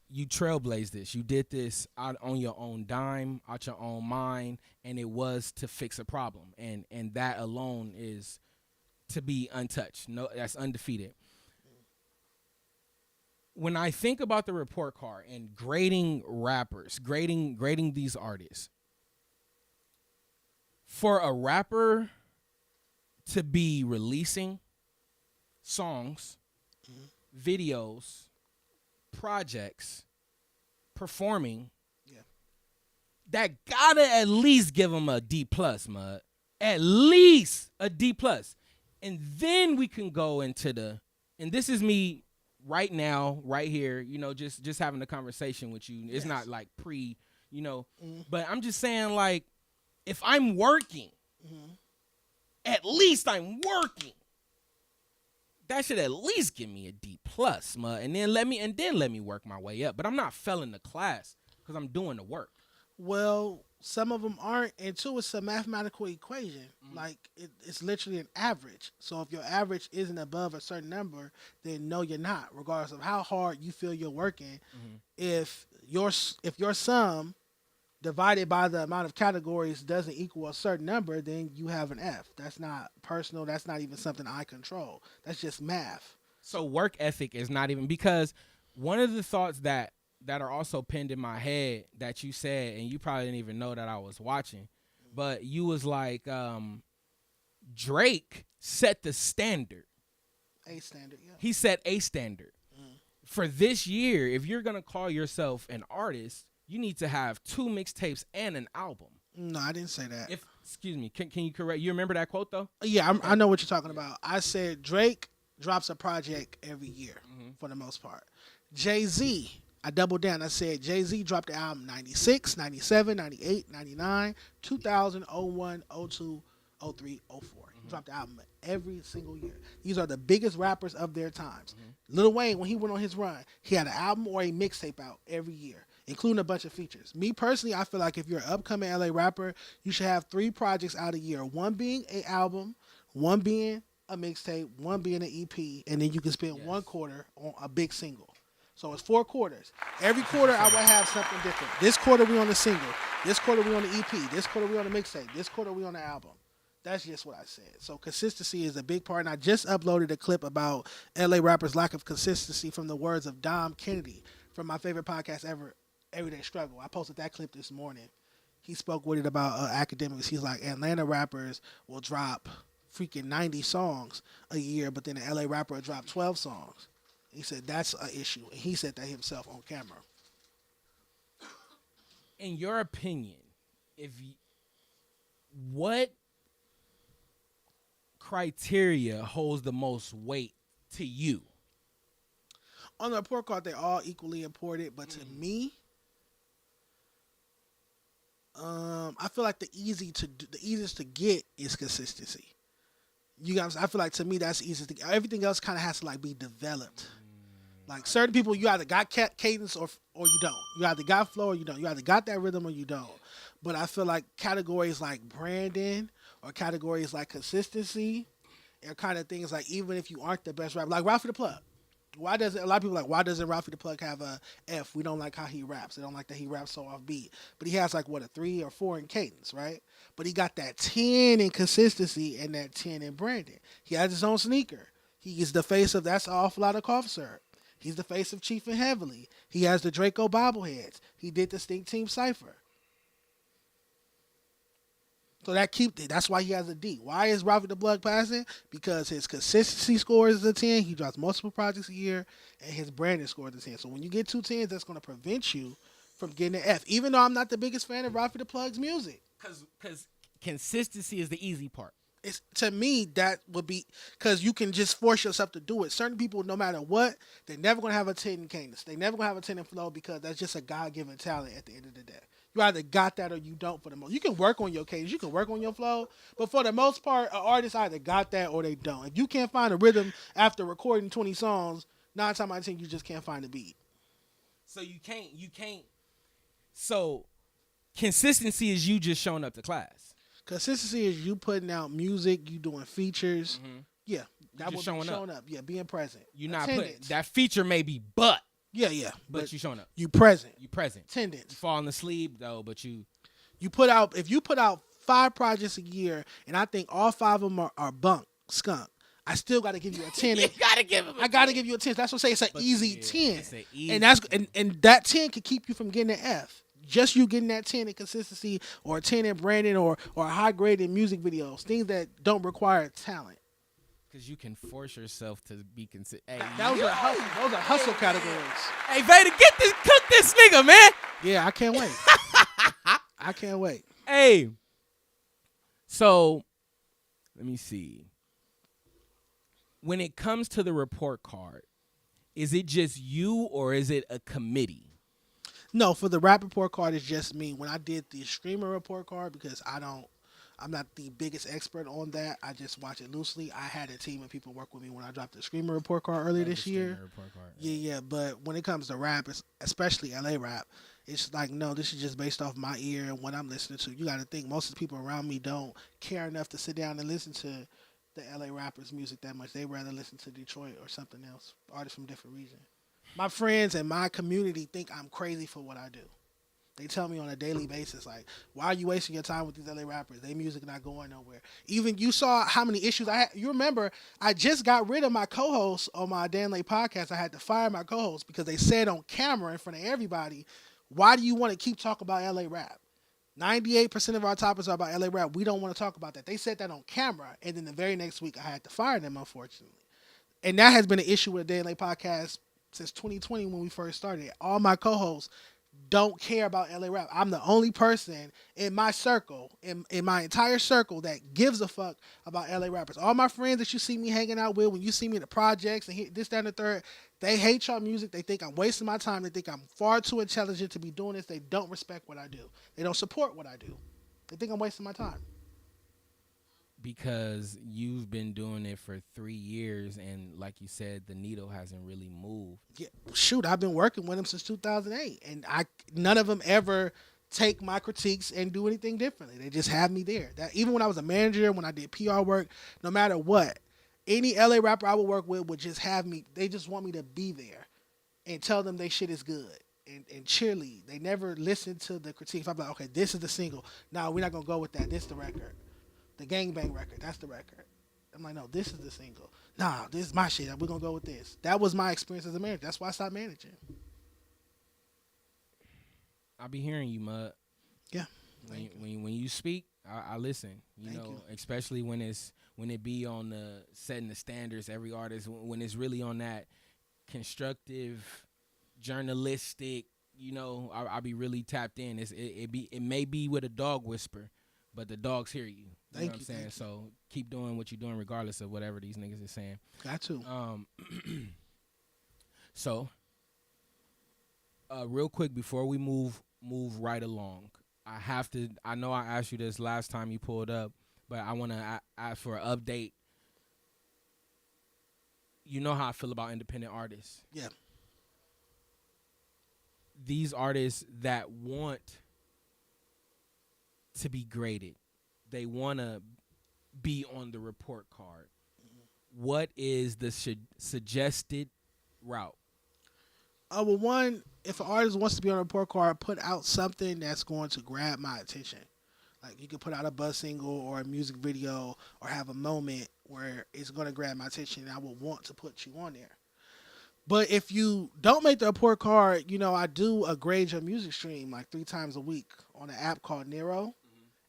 you trailblazed this. You did this out on your own dime, out your own mind, and it was to fix a problem, and that alone is to be untouched. No, that's undefeated. When I think about the report card and grading rappers, grading these artists, for a rapper to be releasing songs, videos, projects, performing, that gotta at least give them a D plus, Mud. At least a D plus. And then we can go into and this is me right now, right here, just having a conversation with you. It's not like but I'm just saying, like, if I'm working, at least I'm working. That should at least give me a D plus, and then let me work my way up. But I'm not failing the class because I'm doing the work.
Well, some of them aren't, and two, it's a mathematical equation. Like it's literally an average. So if your average isn't above a certain number, then no, you're not. Regardless of how hard you feel you're working, if your sum divided by the amount of categories doesn't equal a certain number, then you have an F. That's not personal. That's not even something I control. That's just math.
So work ethic is not even, because one of the thoughts that are also pinned in my head that you said, and you probably didn't even know that I was watching, but you was like, Drake set the standard.
A standard, yeah.
He set a standard. For this year, if you're going to call yourself an artist, you need to have 2 mixtapes and an album.
No, I didn't say that.
Excuse me, can you correct? You remember that quote though?
Yeah, I know what you're talking about. I said Drake drops a project every year for the most part. Jay-Z, I doubled down. I said Jay-Z dropped the album 96, 97, 98, 99, 2000, 01, 02, 03, 04. He dropped the album every single year. These are the biggest rappers of their times. Lil Wayne, when he went on his run, he had an album or a mixtape out every year, including a bunch of features. Me personally, I feel like if you're an upcoming LA rapper, you should have 3 projects out a year. 1 being an album, 1 being a mixtape, 1 being an EP, and then you can spend 1 quarter on a big single. So it's 4 quarters. Every quarter I will have something different. This quarter we on the single. This quarter we on the EP. This quarter we on the mixtape. This quarter we on the album. That's just what I said. So consistency is a big part. And I just uploaded a clip about LA rappers' lack of consistency from the words of Dom Kennedy from my favorite podcast ever, Everyday Struggle. I posted that clip this morning. He spoke with it about academics. He's like, Atlanta rappers will drop freaking 90 songs a year, but then an LA rapper will drop 12 songs. He said that's an issue. And he said that himself on camera.
In your opinion, what criteria holds the most weight to you?
On the report card, they're all equally important, but to me, I feel like the easiest to get is consistency. You guys, I feel like to me that's easy to get. Everything else kind of has to like be developed. Like certain people, you either got cadence or you don't. You either got flow or you don't. You either got that rhythm or you don't. But I feel like categories like branding or categories like consistency are kind of things like even if you aren't the best rapper, like Ralphie the Plug. Why does a lot of people like? Why doesn't Ralphie the Plug have a F? We don't like how he raps. They don't like that he raps so offbeat. But he has like what, a 3 or 4 in cadence, right? But he got that 10 in consistency and that 10 in branding. He has his own sneaker. He is the face of That's an Awful Lot of Cough Syrup. He's the face of Chief and Heavily. He has the Draco bobbleheads. He did the Stink Team Cypher. So that's why he has a D. Why is Ralphie the Plug passing? Because his consistency score is a 10. He drops multiple projects a year, and his branding score is a 10. So when you get 2 10s, that's going to prevent you from getting an F. Even though I'm not the biggest fan of Ralphie the Plug's music.
Because consistency is the easy part.
It's, to me, that would be because you can just force yourself to do it. Certain people, no matter what, they're never going to have a 10 in cadence. They're never going to have a 10 in flow because that's just a God-given talent at the end of the day. You either got that or you don't for the most. You can work on your cadence. You can work on your flow. But for the most part, an artist either got that or they don't. If you can't find a rhythm after recording 20 songs, 9 times out of 10, you just can't find a beat.
So you can't. So consistency is you just showing up to class.
Consistency is you putting out music, you doing features.
Mm-hmm.
Yeah. That
just
would be
showing
up. Yeah, being present.
You're not
Attendance.
putting that feature may be
Yeah.
but you showing up.
You present.
You present.
Attendance.
You falling asleep though, but you
put out, if you put out 5 projects a year, and I think all 5 of them are skunk, I still got to give you a 10.
you gotta give him.
I got to give you a 10. That's what I'm saying. It's an easy 10.
It's an easy
and that 10 could keep you from getting an F. Just you getting that 10 in consistency or a 10 in branding or a high grade in music videos, things that don't require talent.
Because you can force yourself to be consistent. Hey,
Those are hustle categories.
Hey, Vader, cook this nigga, man.
Yeah, I can't wait. I can't wait.
Hey, so let me see. When it comes to the report card, is it just you or is it a committee?
No, for the rap report card, it's just me. When I did the streamer report card, because I'm not the biggest expert on that. I just watch it loosely. I had a team of people work with me when I dropped the Screamer report card earlier this year. Yeah. But when it comes to rap, especially LA rap, it's like, no, this is just based off my ear and what I'm listening to. You got to think most of the people around me don't care enough to sit down and listen to the LA rappers' music that much. They rather listen to Detroit or something else, artists from different regions. My friends and my community think I'm crazy for what I do. They tell me on a daily basis, like, why are you wasting your time with these LA rappers? Their music not going nowhere. Even you saw how many issues I had. You remember, I just got rid of my co-host on my Dan Lay podcast. I had to fire my co-host because they said on camera in front of everybody, why do you want to keep talking about LA rap? 98% of our topics are about LA rap. We don't want to talk about that. They said that on camera, and then the very next week I had to fire them, unfortunately. And that has been an issue with the Dan Lay podcast since 2020 when we first started. All my co-hosts don't care about LA rap. I'm the only person in my circle, in my entire circle, that gives a fuck about LA rappers. All my friends that you see me hanging out with, when you see me in the projects and this, that, and the third, they hate y'all music. They think I'm wasting my time. They think I'm far too intelligent to be doing this. They don't respect what I do. They don't support what I do. They think I'm wasting my time.
Because you've been doing it for 3 years, and like you said, the needle hasn't really moved.
Yeah, shoot, I've been working with them since 2008, and none of them ever take my critiques and do anything differently. They just have me there. That even when I was a manager, when I did PR work, no matter what, any LA rapper I would work with would just have me. They just want me to be there and tell them they shit is good and cheerlead. They never listen to the critique. If I'm like, okay, this is the single. No, we're not gonna go with that. This is the record. The Gangbang record, that's the record. I'm like, no, this is the single. Nah, this is my shit. We're going to go with this. That was my experience as a manager. That's why I stopped managing.
I'll be hearing you, Mud.
Yeah.
When you speak, I listen. You know, especially when it be on the setting the standards, every artist, when it's really on that constructive, journalistic, you know, I'll be really tapped in. It may be with a dog whisper, but the dogs hear you. You know what I'm saying? So keep doing what you're doing regardless of whatever these niggas are saying.
Got to.
So, real quick before we move right along, I know I asked you this last time you pulled up, but I want to ask for an update. You know how I feel about independent artists.
Yeah.
These artists that want to be graded, they want to be on the report card. What is the suggested route?
Well, one, if an artist wants to be on a report card, put out something that's going to grab my attention. Like you could put out a buzz single or a music video or have a moment where it's going to grab my attention and I will want to put you on there. But if you don't make the report card, I do a grade your music stream like 3 times a week on an app called Nero.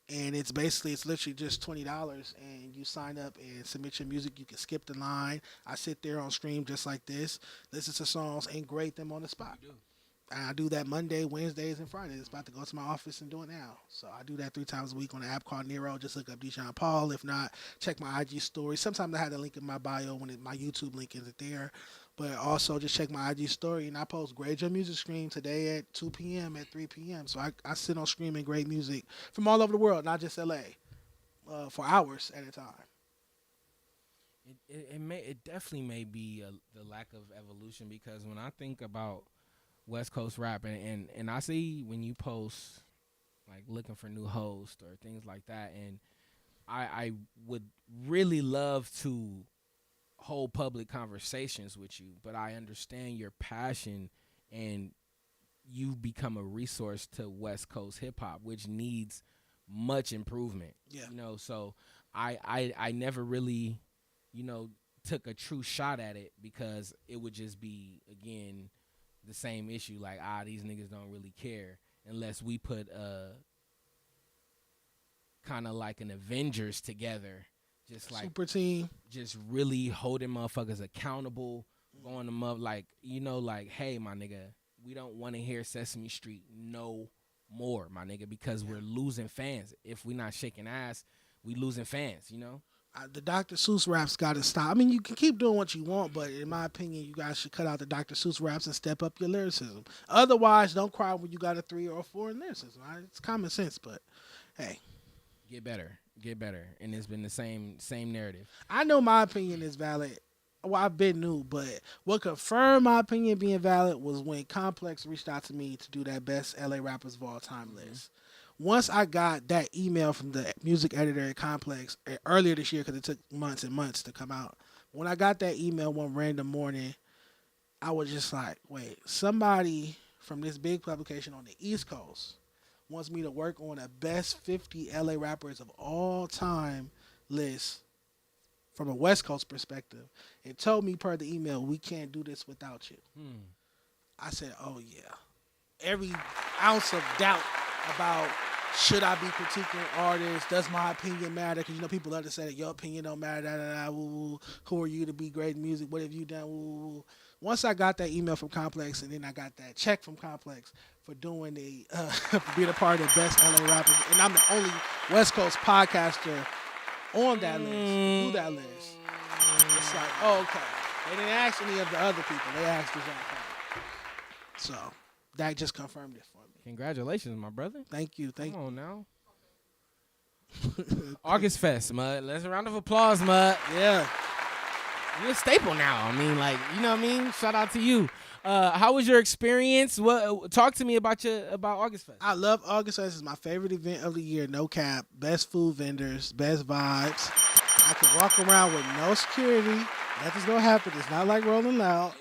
And it's literally just $20 and you sign up and submit your music. You can skip the line. I sit there on stream just like this, listen to songs and grade them on the spot. And I do that Monday, Wednesdays, and Fridays. It's about to go to my office and do it now. So I do that 3 times a week on an app called Nero. Just look up Deshaun Paul. If not, check my IG story. Sometimes I have the link in my bio when my YouTube link isn't there. But also just check my IG story, and I post Grade Your Music Stream today at 2 p.m., at 3 p.m. So I sit on stream and grade music from all over the world, not just L.A., for hours at a time.
It definitely may be the lack of evolution, because when I think about West Coast rap, and I see when you post like looking for new hosts or things like that, and I would really love to hold public conversations with you, but I understand your passion and you become a resource to West Coast hip hop, which needs much improvement.
Yeah.
So I never really, took a true shot at it, because it would just be, again, the same issue, like, these niggas don't really care, unless we put kind of like an Avengers together. Just like
super team,
just really holding motherfuckers accountable, going them up like, like, hey, my nigga, we don't want to hear Sesame Street no more, my nigga, because we're losing fans. If we not shaking ass, we losing fans,
The Dr. Seuss raps got to stop. I mean, you can keep doing what you want, but in my opinion, you guys should cut out the Dr. Seuss raps and step up your lyricism. Otherwise, don't cry when you got a 3 or a 4 in lyricism. Right? It's common sense, but hey.
Get better. And it's been the same narrative.
I know my opinion is valid. Well, I've been new, but what confirmed my opinion being valid was when Complex reached out to me to do that best LA rappers of all time list. Once I got that email from the music editor at Complex earlier this year, because it took months and months to come out. When I got that email one random morning, I was just like, wait, somebody from this big publication on the East Coast wants me to work on a best 50 LA rappers of all time list from a West Coast perspective. It told me per the email, we can't do this without you. I said, oh yeah. Every ounce of doubt about should I be critiquing artists, does my opinion matter? Because people love to say that your opinion don't matter, woo. Who are you to be great in music? What have you done? Woo. Once I got that email from Complex, and then I got that check from Complex for doing for being a part of the best LA rappers, and I'm the only West Coast podcaster on that list, do that list. It's like, oh, okay. They didn't ask any of the other people. They asked Deshaun Paul. So that just confirmed it for me.
Congratulations, my brother.
Thank you.
Come on now. August Fest, Mud. Let's round of applause, Mud.
Yeah.
You're a staple now. I mean, like, you know what I mean? Shout out to you. How was your experience? Talk to me about August Fest.
I love August Fest. It's my favorite event of the year, no cap. Best food vendors, best vibes. I can walk around with no security. Nothing's gonna happen. It's not like Rolling Loud.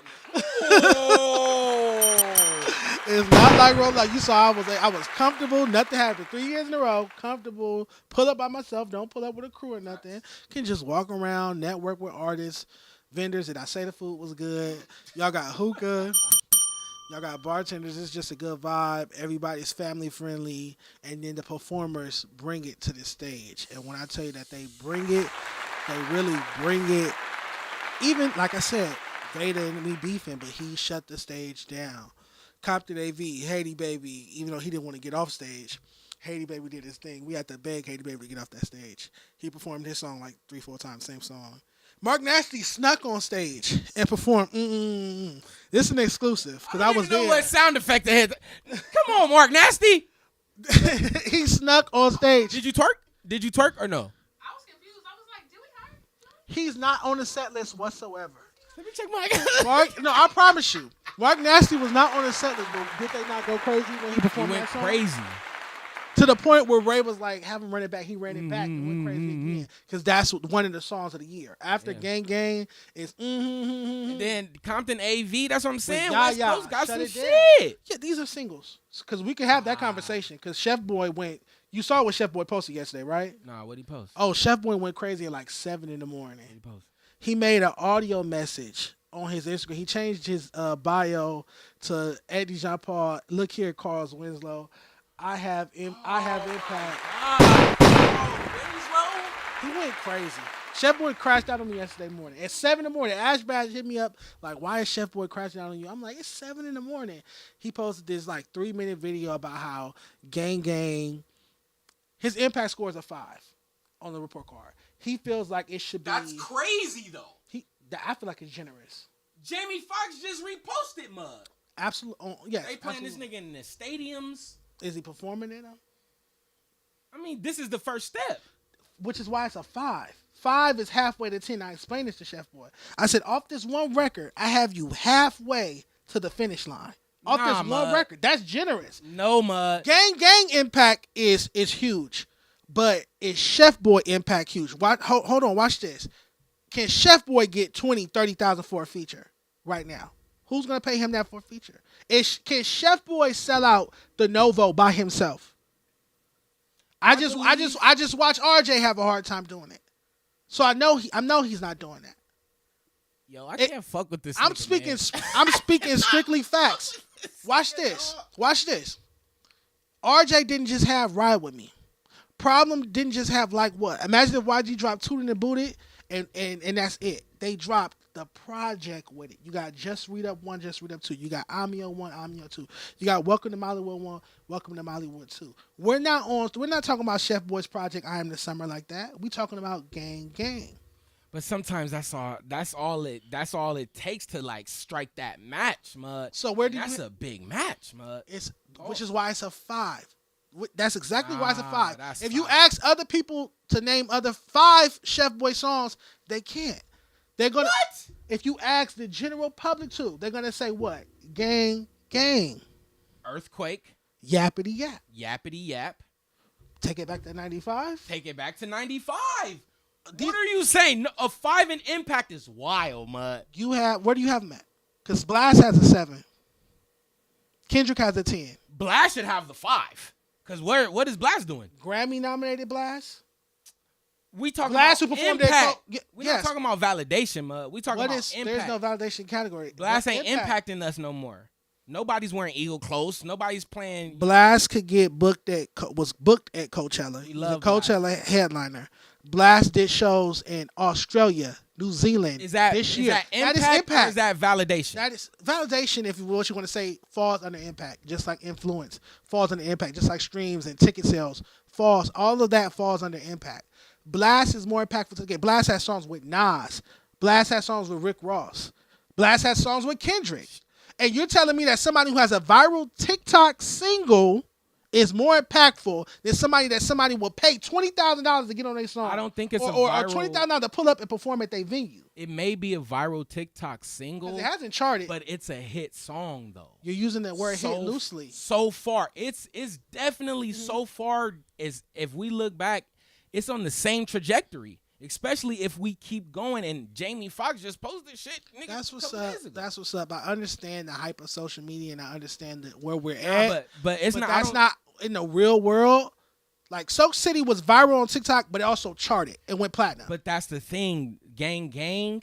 It's not like Rolling Loud. You saw I was comfortable. Nothing happened. 3 years in a row. Comfortable. Pull up by myself. Don't pull up with a crew or nothing. Can just walk around, network with artists, vendors. Did I say the food was good? Y'all got hookah. Y'all got bartenders. It's just a good vibe. Everybody's family friendly. And then the performers bring it to the stage. And when I tell you that they bring it, they really bring it. Even, like I said, Veda and me beefing, but he shut the stage down. Compton AV, Haiti Baby, even though he didn't want to get off stage, Haiti Baby did his thing. We had to beg Haiti Baby to get off that stage. He performed his song like 3-4 times, same song. Mark Nasty snuck on stage and performed. This is an exclusive because I was there.
Know what sound effect they had? Come on, Mark Nasty.
He snuck on stage.
Did you twerk or no?
I was confused. I was like, did we hire?
He's not on the set list whatsoever.
Let me check my.
No, I promise you, Mark Nasty was not on the set list. But did they not go crazy when he performed
He went
that song?
crazy.
To the point where Ray was like, have him run it back. He ran it back and went crazy again. Because that's one of the songs of the year. After Gang Gang is
And then Compton AV, that's what I'm saying.
Yeah,
West Coast got
shut
some
it down.
shit.
Yeah, these are singles. Because we could have that conversation. Because Chef Boy went, you saw what Chef Boy posted yesterday, right?
Nah, what'd he post?
Oh, Chef Boy went crazy at like 7 in the morning.
What'd he post?
He made an audio message on his Instagram. He changed his bio to Eddie Jean Paul. Look here, Carl Winslow. I have impact. He went crazy. Chef Boy crashed out on me yesterday morning. At 7 in the morning, Ash Bash hit me up like, why is Chef Boy crashing out on you? I'm like, it's 7 in the morning. He posted this like 3-minute video about how Gang Gang, his impact score is a 5 on the report card. He feels like it should be.
That's crazy, though.
I feel like it's generous.
Jamie Foxx just reposted Mud.
Absolutely. Yes.
They playing
absolutely.
this nigga in the stadiums.
Is he performing in them?
I mean, this is the first step.
Which is why it's a 5. 5 is halfway to 10. I explained this to Chef Boy. I said, off this one record, I have you halfway to the finish line. Off this one
Mud.
record. That's generous.
No, Mud.
Gang Gang impact is huge. But is Chef Boy impact huge? Hold on, watch this. Can Chef Boy get 20, 30,000 for a feature right now? Who's gonna pay him that for a feature? Can Chef Boy sell out the Novo by himself? I just watch RJ have a hard time doing it. So I know he's not doing that.
Yo, I can't fuck with this.
I'm speaking strictly facts. Watch this. RJ didn't just have Ride With Me. Problem didn't just have like what? Imagine if YG dropped Tootin' and Booted and that's it. They dropped the project with it. You got Just Read Up 1, Just Read Up 2. You got Amio 1, Amio 2. You got Welcome to Mollywood 1, Welcome to Mollywood 2. We're not talking about Chef Boy's project I Am the Summer like that. We talking about Gang Gang.
But sometimes that's all it takes to like strike that match, Mud.
So
that's a big match, Mud.
Which is why it's a 5. That's exactly why it's a 5. If you
5.
ask other people to name other 5 Chef Boy songs, they can't. They're gonna.
What?
If you ask the general public to, they're gonna say what? Gang, gang.
Earthquake.
Yappity yap.
Yappity yap.
Take it back to 95.
Take it back to 95. What are you saying? A 5 in impact is wild, Mud.
Where do you have them at? Because Blast has a 7. Kendrick has a 10.
Blast should have the 5. Because what is Blast doing?
Grammy nominated Blast.
We talking
Blast
about
who performed
impact.
We're
not talking about validation, Mud. We talking about impact.
There's no validation category.
Blast ain't impacting us no more. Nobody's wearing Eagle clothes. Nobody's playing.
Blast was booked at Coachella. He was a Coachella headliner. Blast did shows in Australia, New Zealand this year.
That is impact. Or is that validation?
That is validation, if you what you want to say, falls under impact, just like influence falls under impact, just like streams and ticket sales falls. All of that falls under impact. Blast is more impactful to the game. Blast has songs with Nas. Blast has songs with Rick Ross. Blast has songs with Kendrick. And you're telling me that somebody who has a viral TikTok single is more impactful than somebody will pay $20,000 to get on their song.
I don't think it's
or $20,000 to pull up and perform at their venue.
It may be a viral TikTok single.
It hasn't charted,
but it's a hit song though.
You're using the word hit loosely.
So far, it's definitely so far. As if we look back, it's on the same trajectory. Especially if we keep going, and Jamie Foxx just posted shit. Nigga,
that's what's up. That's what's up. I understand the hype of social media, and I understand where we're at.
But it's not.
That's not in the real world. Like Soak City was viral on TikTok, but it also charted and went platinum.
But that's the thing. Gang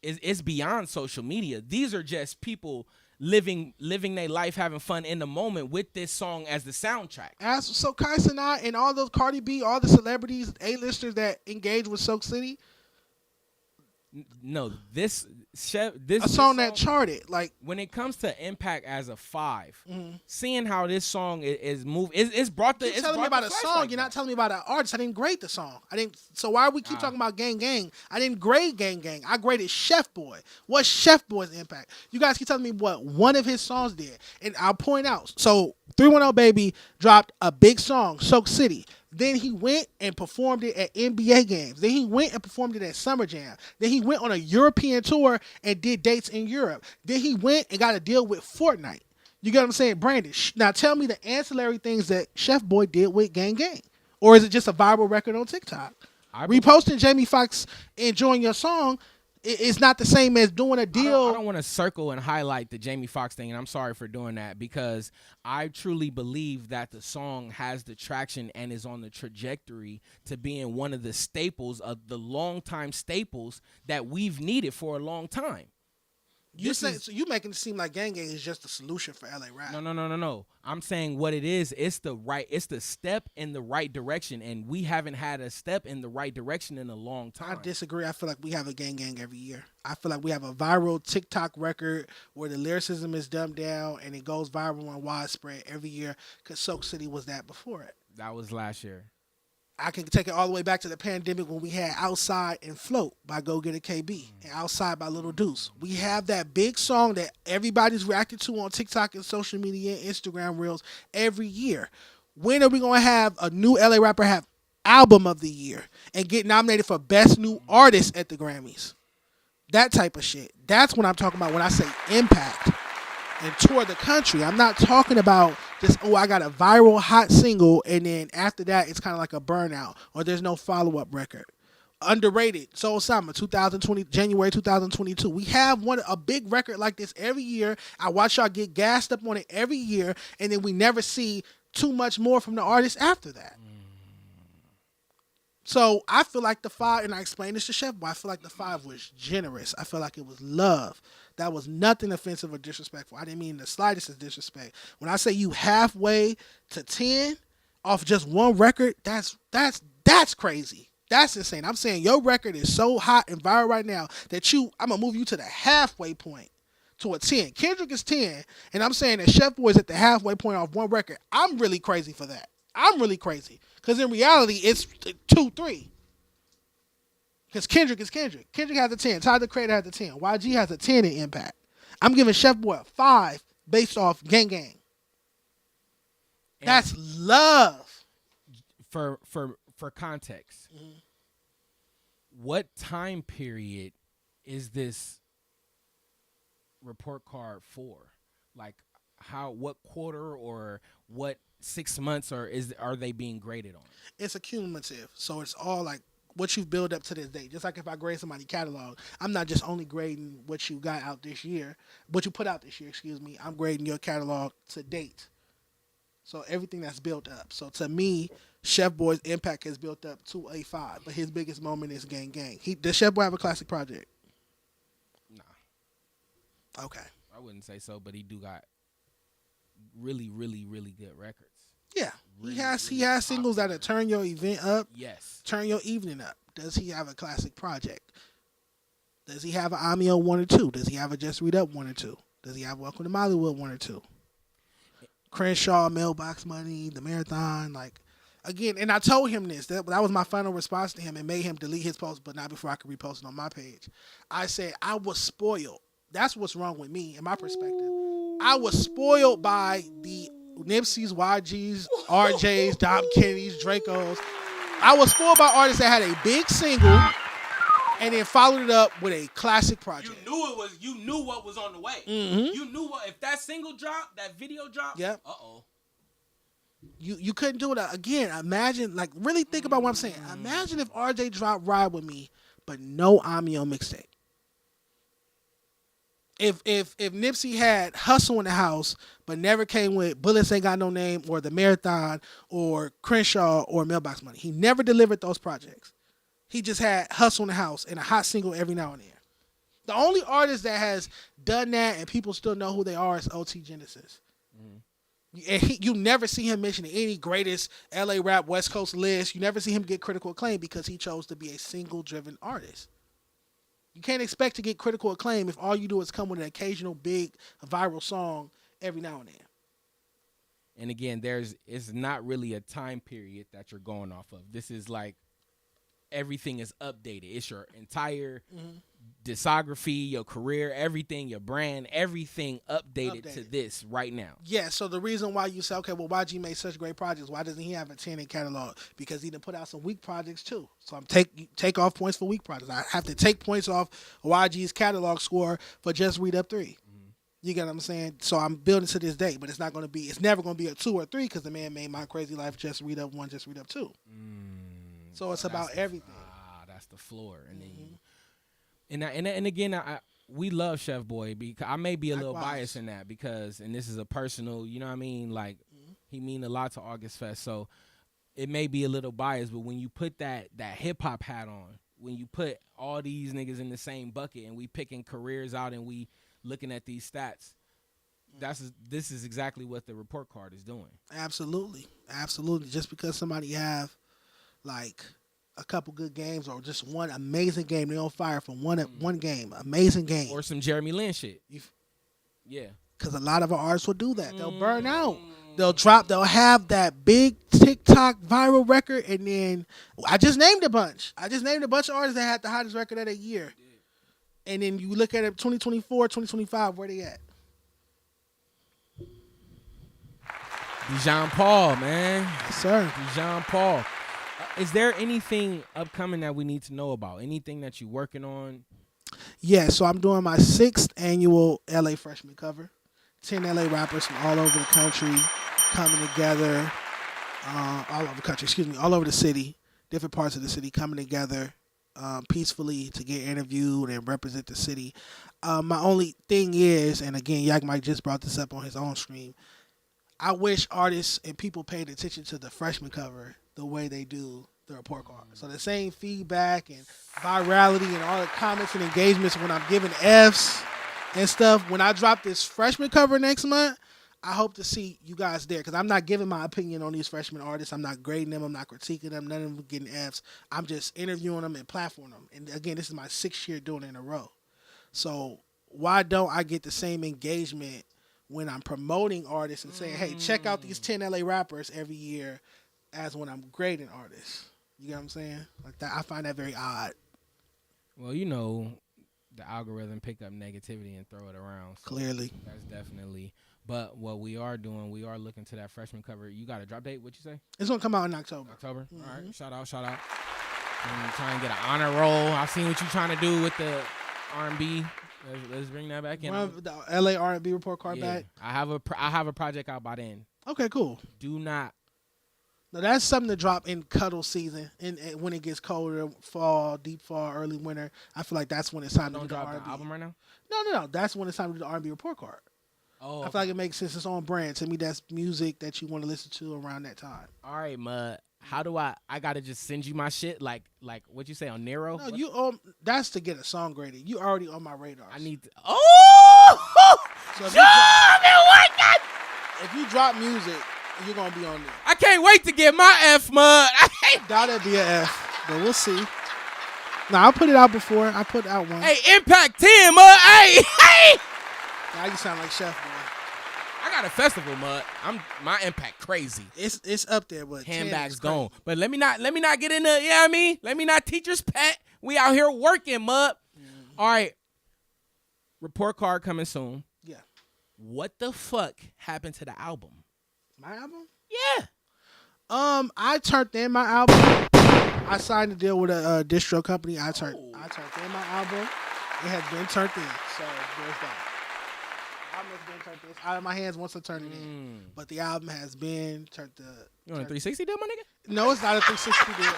is beyond social media. These are just people living their life, having fun in the moment with this song as the soundtrack.
So Kai Cenat and all those Cardi B, all the celebrities, A-listers that engage with Soak City.
No, this
a song that charted. Like
when it comes to impact as a 5, seeing how this song is moved, it's brought the.
You're telling me about a song. You're not telling me about an artist. I didn't grade the song. So why we keep talking about Gang Gang? I didn't grade Gang Gang. I graded Chef Boy. What's Chef Boy's impact? You guys keep telling me what one of his songs did, and I'll point out. So 310 Baby dropped a big song, Soak City. Then he went and performed it at NBA games. Then he went and performed it at Summer Jam. Then he went on a European tour and did dates in Europe. Then he went and got a deal with Fortnite. You get what I'm saying? Brandon, now tell me the ancillary things that Chef Boy did with Gang Gang. Or is it just a viral record on TikTok? Reposting Jamie Foxx enjoying your song is not the same as doing a deal.
I don't want to circle and highlight the Jamie Foxx thing, and I'm sorry for doing that because I truly believe that the song has the traction and is on the trajectory to being one of the staples of the long-time staples that we've needed for a long time.
So you making it seem like Gang Gang is just the solution for LA rap.
No. I'm saying what it is. It's the step in the right direction, and we haven't had a step in the right direction in a long time.
I disagree. I feel like we have a Gang Gang every year. I feel like we have a viral TikTok record where the lyricism is dumbed down and it goes viral and widespread every year. Because Soak City was that before it.
That was last year.
I can take it all the way back to the pandemic when we had Outside and Float by Go Get a KB and Outside by Little Deuce. We have that big song that everybody's reacted to on TikTok and social media and Instagram Reels every year. When are we going to have a new LA rapper have Album of the Year and get nominated for Best New Artist at the Grammys? That type of shit. That's what I'm talking about when I say impact and tour the country. I'm not talking about just, I got a viral hot single and then after that it's kind of like a burnout or there's no follow-up record. Underrated. Soul Summer 2020, January 2022. We have a big record like this every year. I watch y'all get gassed up on it every year and then we never see too much more from the artist after that. So I feel like the 5, and I explained this to Chef Boy, I feel like the 5 was generous. I feel like it was love. That was nothing offensive or disrespectful. I didn't mean the slightest of disrespect. When I say you halfway to 10 off just one record, that's crazy. That's insane. I'm saying your record is so hot and viral right now that I'm going to move you to the halfway point to a 10. Kendrick is 10, and I'm saying that Chef Boy is at the halfway point off one record. I'm really crazy for that. I'm really crazy. Because in reality, it's 2, 3. Because Kendrick is Kendrick. Kendrick has a 10. Tyler the Creator has a 10. YG has a 10 in impact. I'm giving Chef Boy a 5 based off Gang Gang. And that's love.
For context, what time period is this report card for? Like, what quarter or what 6 months are they being graded on? It's
accumulative, so it's all like what you've built up to this day. Just like if I grade somebody's catalog, I'm not just only grading what you got out this year, what you put out this year, I'm grading your catalog to date. So everything that's built up. So to me, Chef Boy's impact has built up to a 5, but his biggest moment is Gang Gang. Does Chef Boy have a classic project? Nah. Okay.
I wouldn't say so, but he do got really, really, really good records.
Yeah, really, he has singles that'll turn your event up.
Yes.
Turn your evening up. Does he have a classic project? Does he have an Amio 1 or 2? Does he have a Just Read Up 1 or 2? Does he have Welcome to Mollywood 1 or 2? Crenshaw, Mailbox Money, The Marathon, again, and I told him this. That was my final response to him and made him delete his post, but not before I could repost it on my page. I said, I was spoiled. That's what's wrong with me, in my perspective. I was spoiled by the Nipsey's, YG's, RJ's, Dom Kennedy's, Draco's. I was spoiled by artists that had a big single and then followed it up with a classic project.
You knew what was on the way.
Mm-hmm.
You knew if that single dropped, that video dropped.
Yep.
Uh-oh.
You couldn't do it again. Imagine, really think about what I'm saying. Imagine if RJ dropped Ride With Me, but no Amio mixtape. If Nipsey had Hustle in the House, but never came with Bullets Ain't Got No Name or The Marathon or Crenshaw or Mailbox Money. He never delivered those projects. He just had Hustle in the House and a hot single every now and then. The only artist that has done that and people still know who they are is OT Genesis. And you never see him mentioned in any greatest LA rap West Coast list. You never see him get critical acclaim because he chose to be a single-driven artist. You can't expect to get critical acclaim if all you do is come with an occasional big viral song every now and then.
And again, it's not really a time period that you're going off of. This is like everything is updated. It's your entire discography, your career, everything, your brand, everything updated to this right now.
Yeah, so the reason why you say, okay, well, YG made such great projects, why doesn't he have a 10 in catalog? Because he done put out some weak projects too. So I'm take off points for weak projects. I have to take points off YG's catalog score for Just Read Up 3. You get what I'm saying? So I'm building to this day, but it's never going to be a 2 or 3 because the man made My Crazy Life Just Read Up 1, Just Read Up 2. So it's about everything.
That's the floor, and then and again, we love Chef Boy because I may be a little biased in that because, and this is a personal, you know what I mean? Like he mean a lot to August Fest, so it may be a little biased. But when you put that hip hop hat on, when you put all these niggas in the same bucket, and we picking careers out, and we looking at these stats, this is exactly what the report card is doing.
Absolutely. Just because somebody have like a couple good games or just one amazing game, they on fire from one game, amazing game,
or some Jeremy Lin shit. Yeah,
because a lot of our artists will do that. They'll burn out. They'll have that big TikTok viral record, and then I just named a bunch. of artists that had the hottest record of the year. And then you look at it 2024, 2025, where they at?
Dijon Paul, man.
Yes, sir.
Dijon Paul. Is there anything upcoming that we need to know about? Anything that you're working on?
Yeah, so I'm doing my 6th annual LA Freshman Cover. 10 LA rappers from all over the country coming together. All over the city, different parts of the city coming together peacefully to get interviewed and represent the city. My only thing is, and again, Yak Mike just brought this up on his own stream, I wish artists and people paid attention to the freshman cover the way they do the report card. So the same feedback and virality and all the comments and engagements when I'm giving Fs and stuff. When I drop this freshman cover next month, I hope to see you guys there because I'm not giving my opinion on these freshman artists. I'm not grading them. I'm not critiquing them. None of them getting Fs. I'm just interviewing them and platforming them. And again, this is my 6th year doing it in a row. So why don't I get the same engagement when I'm promoting artists and saying, hey, check out these 10 LA rappers every year as when I'm grading artists? You get what I'm saying? Like that, I find that very odd.
Well, you know, the algorithm pick up negativity and throw it around. So
clearly.
That's definitely. But what we are doing, we are looking to that freshman cover. You got a drop date? What you say?
It's going to come out in October.
October? Mm-hmm. All right. Shout out. I'm trying to get an honor roll. I've seen what you're trying to do with the R&B. Let's bring that back in.
The LA R&B report card back.
I have a project out by then.
Okay, cool.
Do not.
No, that's something to drop in cuddle season, and when it gets colder, fall, deep fall, early winter. I feel like that's when it's time to do the R&B.
The album right now?
No. That's when it's time to do the R&B report card.
Oh,
I feel like it makes sense. It's on brand. To me, that's music that you want to listen to around that time.
All right, Mud. How do I gotta just send you my shit like what you say on Nero?
No, that's to get a song graded. You already on my radar.
I need to. Oh,
so
if
you drop music, you're gonna be on there.
I can't wait to get my F, Mud.
That'll be an F, but we'll see. Nah, I'll put it out before. I put out one.
Hey, Impact 10, Mud. Hey.
Now you sound like Chef Boy.
I got a festival, Mud. My Impact crazy.
It's up there, but
handbags gone. But let me not get into, you know what I mean? Let me not teacher's pet. We out here working, Mud. All right. Report card coming soon.
Yeah.
What the fuck happened to the album?
My album?
Yeah.
I turned in my album. I signed a deal with a distro company. I turned in my album. It has been turned in. So there's that. The album has been turned in. It's out of my hands once I turn it in. But the album has been turned in.
You want a 360 deal, my nigga?
No, it's not a 360 deal.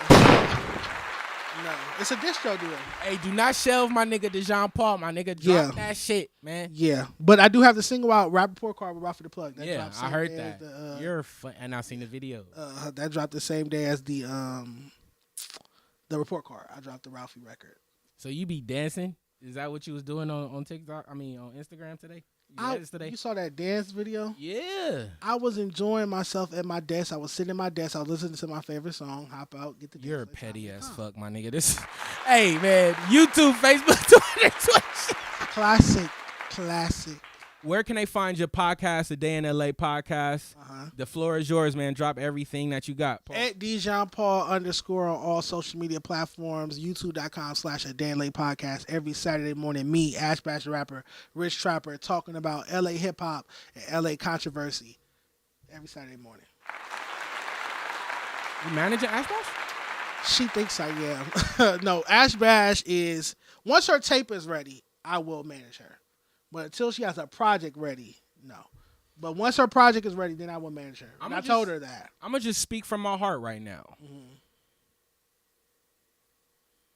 No, it's a distro deal.
Hey, do not shelve my nigga Dijon Paul. My nigga drop that shit, man.
Yeah, but I do have the single out, Rap Report Card with Ralphie the Plug. That
yeah, I heard that. You're fun, and I seen the video.
That dropped the same day as the report card. I dropped the Ralphie record.
So you be dancing? Is that what you was doing on TikTok? I mean, on Instagram today?
You saw that dance video?
Yeah.
I was enjoying myself at my desk. I was sitting at my desk. I was listening to my favorite song. Hop out, get the.
You're a petty as fuck, my nigga. This. Hey man, YouTube, Facebook, Twitter, Twitch.
Classic.
Where can they find your podcast, the Day in LA podcast? The floor is yours, man. Drop everything that you got. Paul.
At Dijon Paul _ on all social media platforms. YouTube.com/A Day in LA podcast. Every Saturday morning, me, Ash Bash Rapper, Rich Trapper, talking about LA hip hop and LA controversy. Every Saturday morning.
You managing Ash Bash?
She thinks I am. No, Ash Bash is, once her tape is ready, I will manage her. But until she has a project ready, no. But once her project is ready, then I will manage her. And I told her that.
I'm gonna just speak from my heart right now.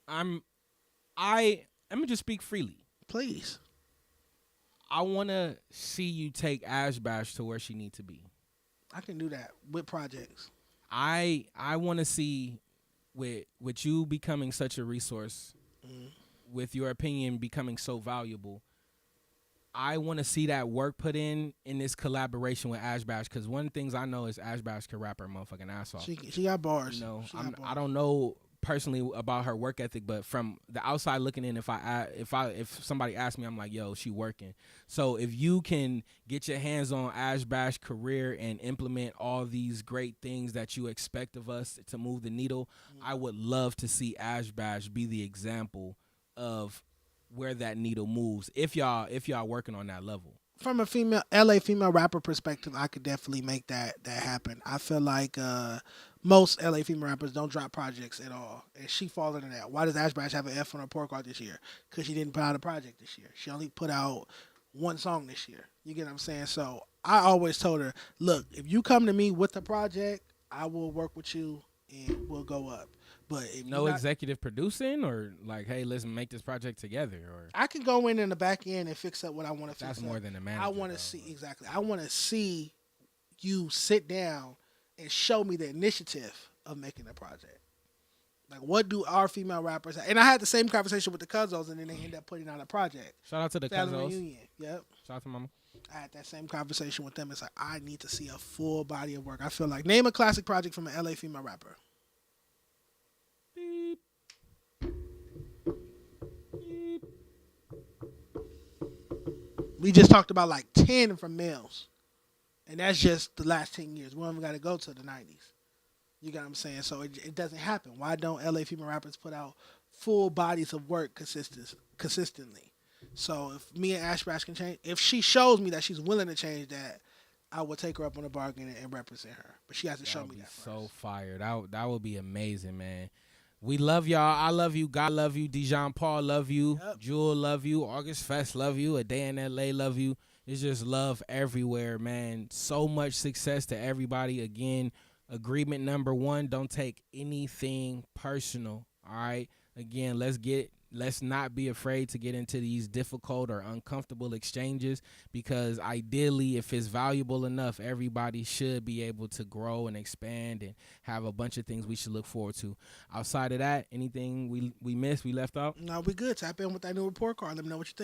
I'm gonna just speak freely.
Please.
I want to see you take Ash Bash to where she needs to be.
I can do that with projects.
I want to see with you becoming such a resource, with your opinion becoming so valuable. I want to see that work put in this collaboration with Ash Bash, because one of the things I know is Ash Bash can rap her motherfucking ass off.
She got bars.
You know,
She got bars.
I don't know personally about her work ethic, but from the outside looking in, if somebody asks me, I'm like, yo, she working. So if you can get your hands on Ash Bash career and implement all these great things that you expect of us to move the needle, I would love to see Ash Bash be the example of where that needle moves. If y'all working on that level.
From a LA female rapper perspective, I could definitely make that happen. I feel like most LA female rappers don't drop projects at all, and she falls into that. Why does Ash Bash have an F on her report card this year? Because she didn't put out a project this year. She only put out one song this year. You get what I'm saying? So I always told her, look, if you come to me with a project, I will work with you and we'll go up. But if
no executive producing, or like, hey, let's make this project together, or
I can go in the back end and fix up what I want to fix.
That's
up.
more than a manager.
I want to see exactly. I want to see you sit down and show me the initiative of making a project. Like, what do our female rappers have? And I had the same conversation with the Cuzzos, and then they end up putting out a project.
Shout out to the
Family
Cuzzos.
Reunion. Yep.
Shout out to Mama.
I had that same conversation with them. It's like, I need to see a full body of work. I feel like, name a classic project from an LA female rapper.
Beep. Beep.
We just talked about like 10 from males. And that's just the last 10 years. We don't even got to go to the 90s. You get what I'm saying? So it doesn't happen. Why don't LA female rappers put out full bodies of work consistently? So if me and Ash Bash can change, if she shows me that she's willing to change that, I will take her up on the bargain and represent her. But she has to show me that first.
So fire. That would be amazing, man. We love y'all. I love you. God love you. Dijon Paul love you.
Yep.
Jewel love you. August Fest love you. A Day in LA love you. It's just love everywhere, man. So much success to everybody. Again, agreement number 1, don't take anything personal. All right. Again, let's not be afraid to get into these difficult or uncomfortable exchanges, because ideally, if it's valuable enough, everybody should be able to grow and expand and have a bunch of things we should look forward to. Outside of that, anything we missed, we left out?
No, we good. Tap in with that new report card. Let me know what you think.